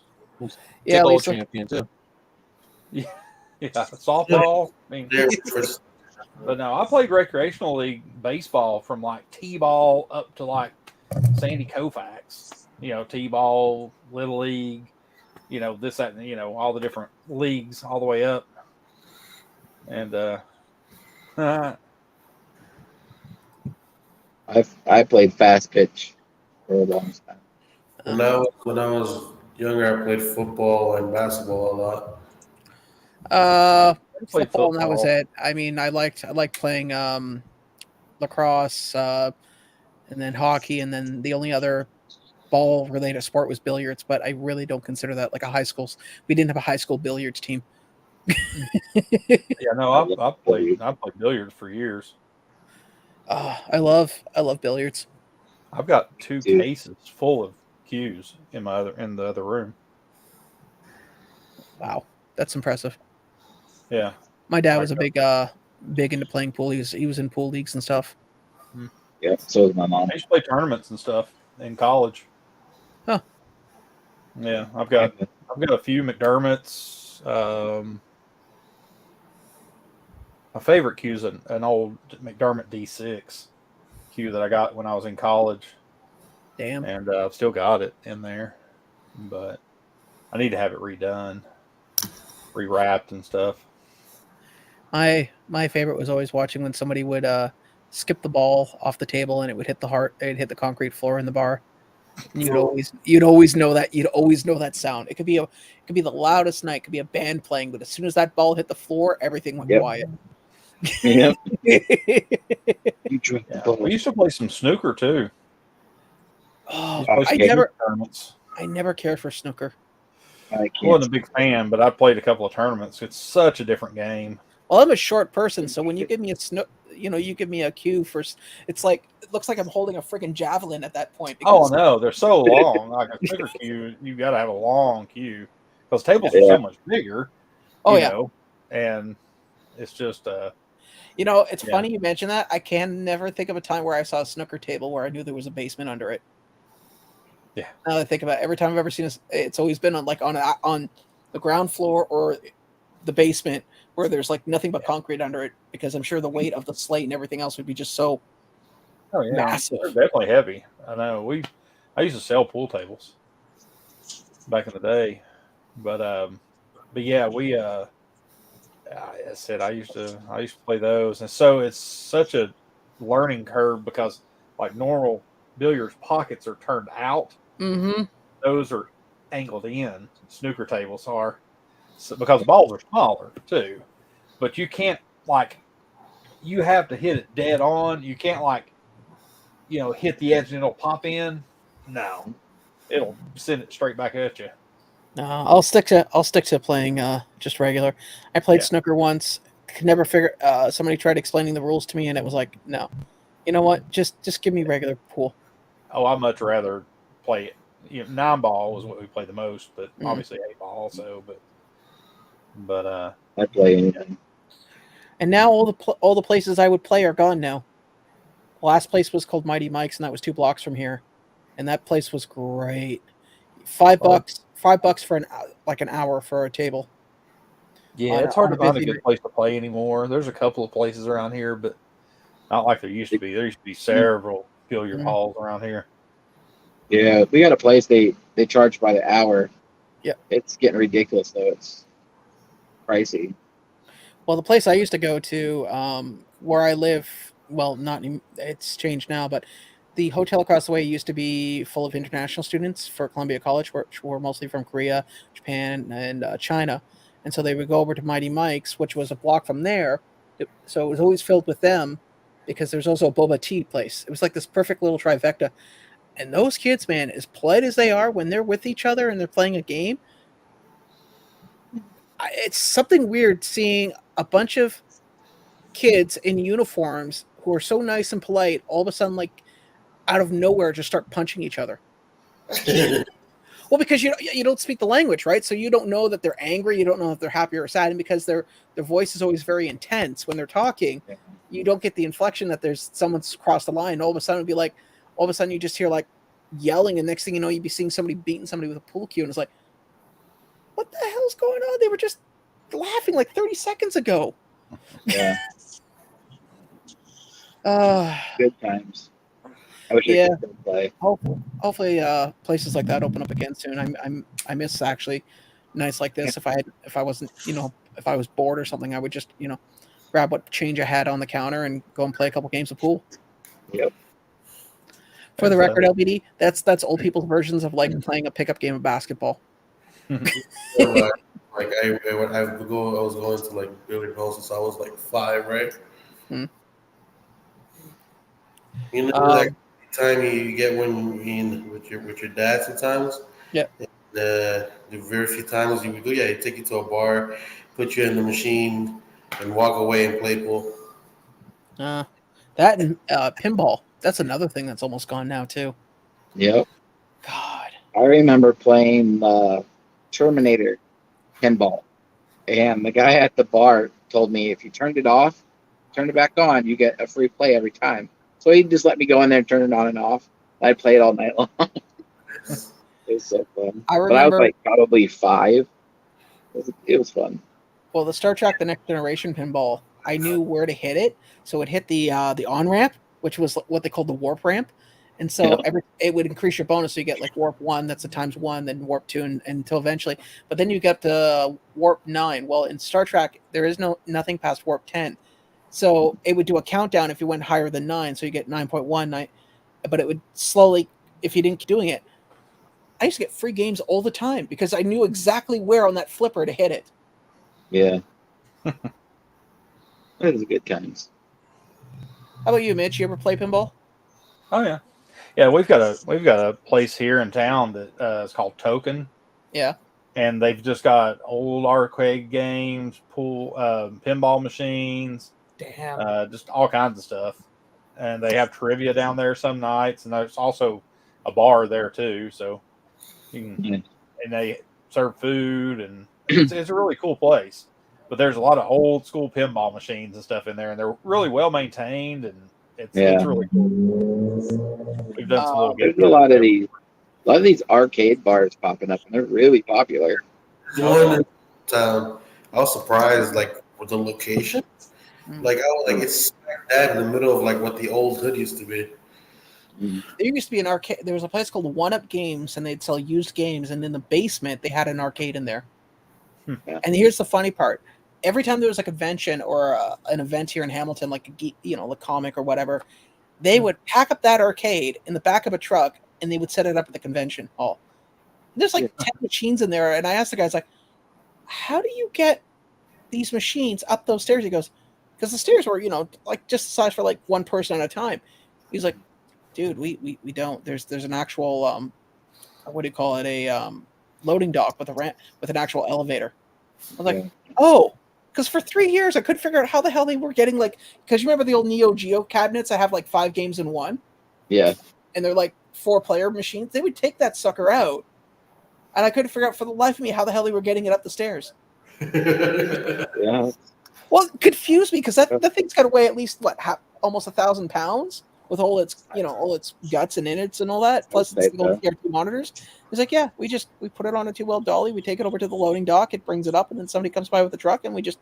Yeah, Football Lisa. champion too. Yeah, softball. I mean, but no, I played recreational league baseball from like t-ball up to like Sandy Koufax. T-ball, little league. This, that, and all the different leagues all the way up. And I played fast pitch for a long time. When I was younger, I played football and basketball a lot. Played Football, and that was football. it. I mean, I liked playing lacrosse, and then hockey, and then the only other ball related sport was billiards. But I really don't consider that like a high school. We didn't have a high school billiards team. Yeah, no, I played billiards for years. I love billiards. I've got 2 Dude. cases full of cues in the other room. Wow, that's impressive. Yeah. My dad was a big into playing pool. He was in pool leagues and stuff. Yeah, so is my mom. I used to play tournaments and stuff in college. Huh. Yeah, I've got a few McDermott's. My favorite cue is an old McDermott D6 cue that I got when I was in college. Damn. And I've still got it in there, but I need to have it redone, rewrapped and stuff. My favorite was always watching when somebody would skip the ball off the table and it would hit it'd hit the concrete floor in the bar. And you'd always know that sound. It could be the loudest night, it could be a band playing, but as soon as that ball hit the floor, everything went quiet. Yep. We used to play some snooker too. Oh, I never cared for snooker. I wasn't a big fan, but I played a couple of tournaments. It's such a different game. Well, I'm a short person, so when you give me you give me a cue for, it looks like I'm holding a freaking javelin at that point. Oh no, they're so long. Like a snooker cue, you got to have a long cue because tables are so much bigger. Oh you know, and it's just it's funny you mention that. I can never think of a time where I saw a snooker table where I knew there was a basement under it. Yeah. Now that I think about it, every time I've ever seen this, it's always been on the ground floor or the basement where there's like nothing but concrete under it, because I'm sure the weight of the slate and everything else would be just so massive. They're definitely heavy. I know. I used to sell pool tables back in the day, but yeah, I said I used to play those, and so it's such a learning curve because like normal billiards pockets are turned out. Mm-hmm. Those are angled in. Snooker tables are, because balls are smaller too, but you can't you have to hit it dead on. You can't hit the edge and it'll pop in. No, it'll send it straight back at you. No, I'll stick to playing just regular. I played snooker once. Could never figure. Somebody tried explaining the rules to me, and it was like, no. You know what? Just give me regular pool. Oh, I'd much rather play it. 9-ball was what we played the most, but obviously 8-ball also. But I play anything. And now all the places I would play are gone now. The last place was called Mighty Mike's, and that was 2 blocks from here, and that place was great. $5 for an hour for a table. Yeah, it's hard to find a good place to play anymore. There's a couple of places around here, but not like there used to be. There used to be several billiard halls around here. Yeah, we got a place they charge by the hour. Yeah, it's getting ridiculous though. It's pricey. Well, the place I used to go to, where I live, well, it's changed now, but the hotel across the way used to be full of international students for Columbia College, which were mostly from Korea, Japan, and China. And so they would go over to Mighty Mike's, which was a block from there. So it was always filled with them, because there's also a boba tea place. It was like this perfect little trifecta. And those kids, man, as polite as they are when they're with each other and they're playing a game, it's something weird seeing a bunch of kids in uniforms who are so nice and polite all of a sudden, like, out of nowhere, just start punching each other. Well, because you don't speak the language, right? So you don't know that they're angry. You don't know if they're happy or sad. And because their voice is always very intense when they're talking, you don't get the inflection that there's someone's crossed the line. All of a sudden it'd be like, all of a sudden you just hear like yelling, and next thing you know, you'd be seeing somebody beating somebody with a pool cue, and it's like, what the hell's going on? They were just laughing like 30 seconds ago. Yeah. Good times. I wish I could play. Hopefully, places like that open up again soon. I miss actually nights like this. If I wasn't, if I was bored or something, I would just, grab what change I had on the counter and go and play a couple games of pool. Yep. For the record, LBD, that's old people's versions of like playing a pickup game of basketball. Like I was going to like building houses. I was like 5, right? Hmm. You know that time you get when you with your dad sometimes. Yeah. The very few times you would go, yeah, he take you to a bar, put you in the machine, and walk away and play pool. That and pinball. That's another thing that's almost gone now too. Yep. God. I remember playing Terminator pinball, and the guy at the bar told me if you turned it off, turn it back on, you get a free play every time. So he just let me go in there and turn it on and off. I'd play it all night long. It was so fun. I But I was remember. like probably 5. It was fun. Well, the Star Trek: The Next Generation pinball, I knew where to hit it, so it hit the on ramp, which was what they called the warp ramp, and so Yeah. it would increase your bonus. So you get like warp 1, that's a ×1, then warp 2, and until eventually. But then you get to warp 9. Well, in Star Trek, there is nothing past warp 10, so it would do a countdown if you went higher than 9. So you get 9.1, but it would slowly, if you didn't keep doing it. I used to get free games all the time because I knew exactly where on that flipper to hit it. Yeah. It was good times. How about you, Mitch? You ever play pinball? Oh yeah, yeah. We've got a place here in town that is called Token, Yeah. and they've just got old arcade games, pool, pinball machines, Damn. just all kinds of stuff. And they have trivia down there some nights, and there's also a bar there too. So you can, Yeah. and they serve food, and it's a really cool place. But there's a lot of old school pinball machines and stuff in there, and they're really well maintained, and it's really cool. We've done some little There's get a lot of these arcade bars popping up, and they're really popular. One in town, I was surprised, like with the location. Like I was like, it's smack dab in the middle of like what the old hood used to be. There used to be an arcade. There was a place called One Up Games, and they'd sell used games. And in the basement, they had an arcade in there. Yeah. And here's the funny part: every time there was a convention or an event here in Hamilton, like a comic or whatever, they would pack up that arcade in the back of a truck, and they would set it up at the convention hall. And there's like 10 machines in there, and I asked the guys, like, "How do you get these machines up those stairs?" He goes, "Because the stairs were, like just the size for like one person at a time." He's like, "Dude, we don't. There's an actual what do you call it? A loading dock with a ramp with an actual elevator." I was like, "Oh." Because for 3 years, I couldn't figure out how the hell they were getting because you remember the old Neo Geo cabinets that have like 5 games in one? Yeah. And they're like 4-player machines. They would take that sucker out. And I couldn't figure out for the life of me how the hell they were getting it up the stairs. Yeah. Well, it confused me because that thing's got to weigh at least, almost 1,000 pounds with all its, all its guts and innards and all that. Plus, it's the old TRT monitors. It's like, yeah, we put it on a 2-wheel dolly. We take it over to the loading dock. It brings it up, and then somebody comes by with a truck, and we just,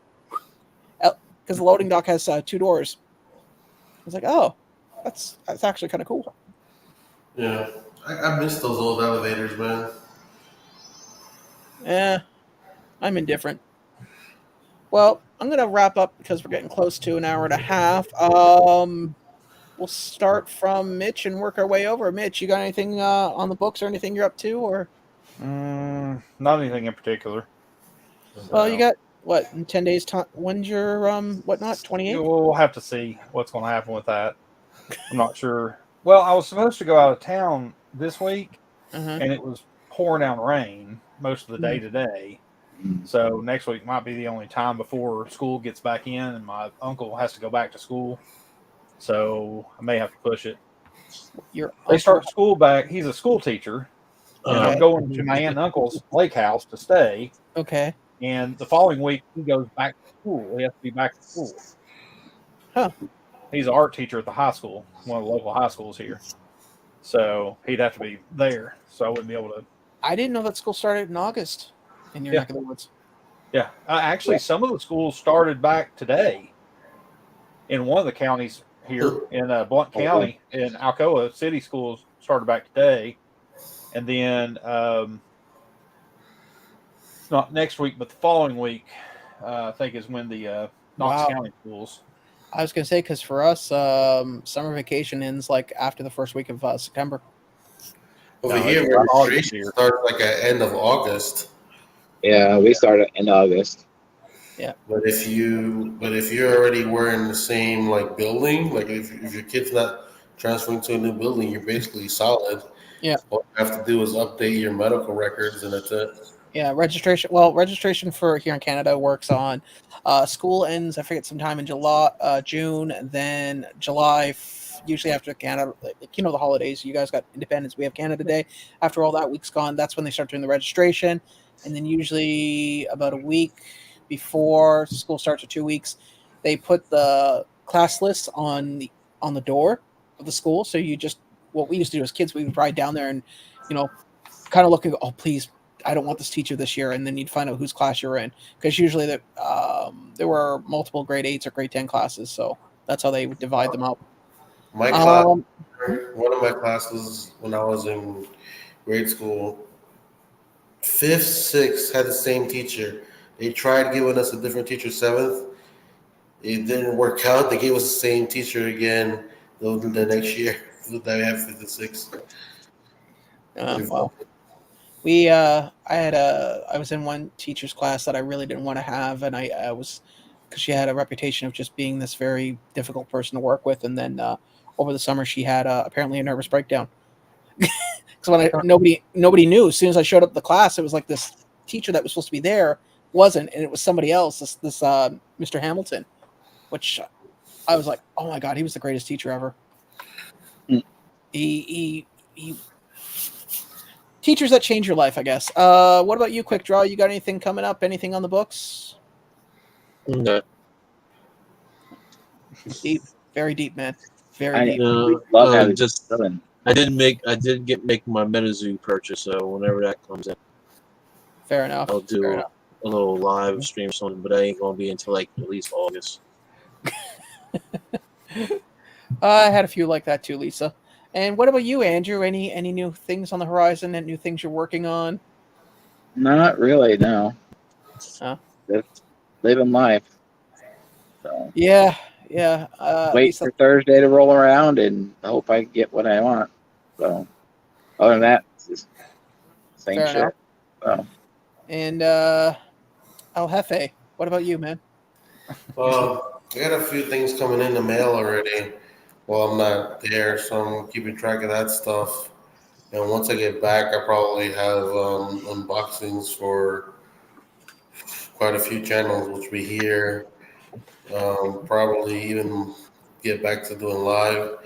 because the loading dock has 2 doors. I was like, oh, that's actually kind of cool. Yeah, I miss those old elevators, man. Yeah, I'm indifferent. Well, I'm going to wrap up because we're getting close to an hour and a half. We'll start from Mitch and work our way over. Mitch, you got anything on the books or anything you're up to, or? Not anything in particular. Well, you got what in 10 days time? When's your whatnot? 28? We'll have to see what's going to happen with that. I'm not sure. Well, I was supposed to go out of town this week, and it was pouring down rain most of the day today. So next week might be the only time before school gets back in, and my uncle has to go back to school. So I may have to push it. They start school back. He's a school teacher, and I'm going to my aunt and uncle's lake house to stay. Okay. And the following week, he goes back to school. He has to be back to school. Huh. He's an art teacher at the high school, one of the local high schools here. So he'd have to be there. So I wouldn't be able to. I didn't know that school started in August in your neck of the woods. Yeah. Actually, some of the schools started back today in one of the counties here in Blount County. In Alcoa, city schools started back today. And then not next week, but the following week, I think is when the Knox County schools. I was going to say, because for us, summer vacation ends like after the first week of September. Over here, registration starts like at end of August. Yeah, we started in August. But if you're already wearing the same like building, like if your kid's not transferring to a new building, you're basically solid. Yeah. All you have to do is update your medical records, and that's it. Yeah, registration. Well, registration for here in Canada works on school ends. I forget sometime in July, June, and then July. Usually after Canada, like, the holidays. You guys got Independence. We have Canada Day. After all that week's gone, that's when they start doing the registration, and then usually about a week before school starts, or 2 weeks, they put the class lists on the door of the school. So you just what we used to do as kids, we would ride down there and kind of looking. Oh, please. I don't want this teacher this year, and then you'd find out whose class you're in, because usually there were multiple grade 8s or grade 10 classes, so that's how they would divide them up. My class, one of my classes when I was in grade school, 5th, 6th had the same teacher. They tried giving us a different teacher 7th. It didn't work out. They gave us the same teacher again the next year that we have 5th and 6th. Wow. I was in one teacher's class that I really didn't want to have, and I was, because she had a reputation of just being this very difficult person to work with, and then over the summer she had apparently a nervous breakdown. Because nobody knew. As soon as I showed up at the class, it was like this teacher that was supposed to be there wasn't, and it was somebody else. This Mr. Hamilton, which I was like, oh my god, he was the greatest teacher ever. He teachers that change your life, I guess. What about you, Quickdraw? You got anything coming up? Anything on the books? No. Deep, very deep, man. Very deep. Love having just done. I did make my MetaZoo purchase, so whenever that comes in, Fair enough. I'll do a little live stream something, but I ain't gonna be until like at least August. I had a few like that too, Lisa. And what about you, Andrew? Any new things on the horizon and new things you're working on? Not really, no. Huh? Just living life. So Yeah. wait for Thursday to roll around and hope I get what I want. So other than that, it's just same Fair shit. enough. So. And El Jefe, what about you, man? Well, I got a few things coming in the mail already. Well, I'm not there, so I'm keeping track of that stuff. And once I get back, I probably have unboxings for quite a few channels, which we hear. Probably even get back to doing live.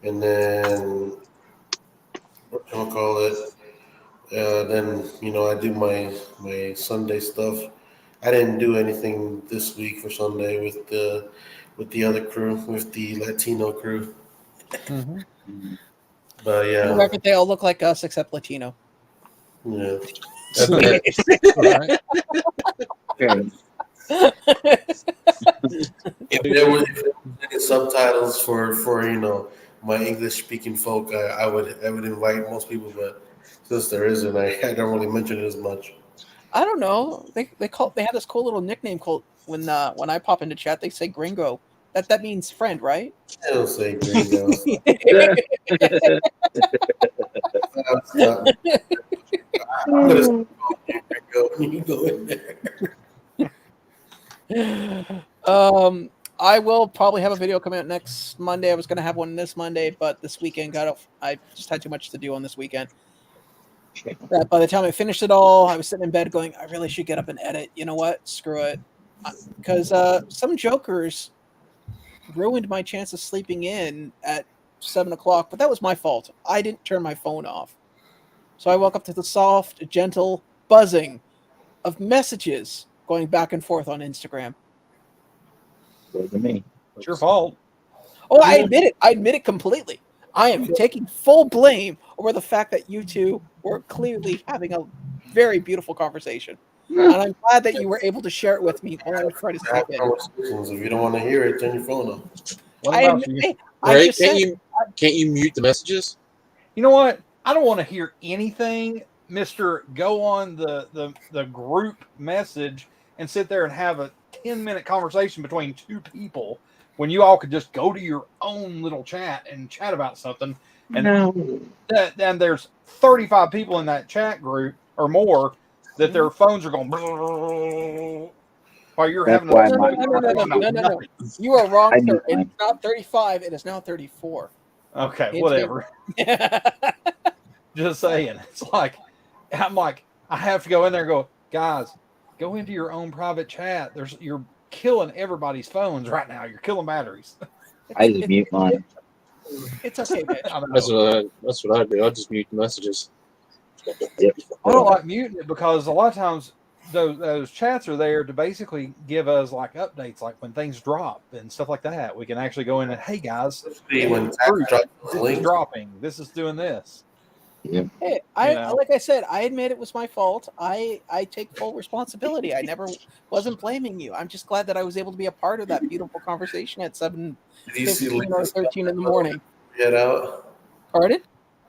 And then, then, I do my Sunday stuff. I didn't do anything this week for Sunday with the other crew, with the Latino crew. Mm-hmm. But yeah. For the record, they all look like us except Latino. Yeah. If there was any subtitles for my English speaking folk, I would invite most people, but since there isn't, I don't really mention it as much. I don't know. They have this cool little nickname called when I pop into chat, they say gringo. That means friend, right? I don't say gringo. I'm gonna say gringo. You go in there. I will probably have a video coming out next Monday. I was going to have one this Monday, but this weekend I just had too much to do on this weekend. By the time I finished it all, I was sitting in bed going, I really should get up and edit. You know what? Screw it. Because some jokers ruined my chance of sleeping in at 7 o'clock, but that was my fault. I didn't turn my phone off. So I woke up to the soft, gentle buzzing of messages going back and forth on Instagram. Good to me. It's your fault. Oh, I admit it. I admit it completely. I am taking full blame over the fact that you two were clearly having a very beautiful conversation. And I'm glad that you were able to share it with me while I was trying to sleep in. If you don't want to hear it, turn your phone off. Can't you mute the messages? You know what? I don't want to hear anything, Mr. Go on the group message and sit there and have a 10-minute conversation between two people when you all could just go to your own little chat and chat about something. And then there's 35 people in that chat group or more, that their phones are going while you're That's having why a mine- No. You are wrong, I sir. knew It's mine. not 35. It is now 34. Okay, It's whatever. Just saying. It's like, I'm like, I have to go in there and go, guys, go into your own private chat. You're killing everybody's phones right now. You're killing batteries. I just mute mine. It's okay, Mitch. I don't That's know. what I do. I just mute the messages. I don't like muting it because a lot of times those chats are there to basically give us like updates, like when things drop and stuff like that. We can actually go in and, hey guys, See, when this Tax drops those is links, dropping. This is doing this. Yep. Hey, like I said, I admit it was my fault. I take full responsibility. I never wasn't blaming you. I'm just glad that I was able to be a part of that beautiful conversation at 7:15 did you see or Lisa's 13 in the morning. head out? Pardon?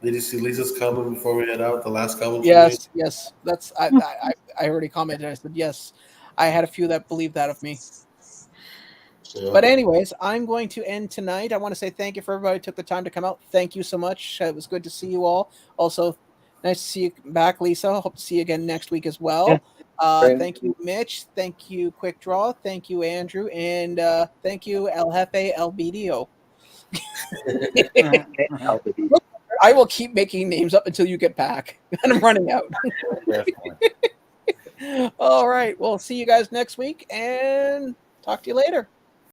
Did you see Lisa's comment before we head out? The last comment. she made? Yes. That's I already commented. I said yes. I had a few that believed that of me. Yeah. But anyways, I'm going to end tonight. I want to say thank you for everybody who took the time to come out. Thank you so much. It was good to see you all. Also, nice to see you back, Lisa. Hope to see you again next week as well. Great. Thank you, Mitch. Thank you, Quickdraw. Thank you, Andrew. And thank you, El Jefe LBDO. I will keep making names up until you get back. And I'm running out. Definitely. All right. We'll see you guys next week and talk to you later.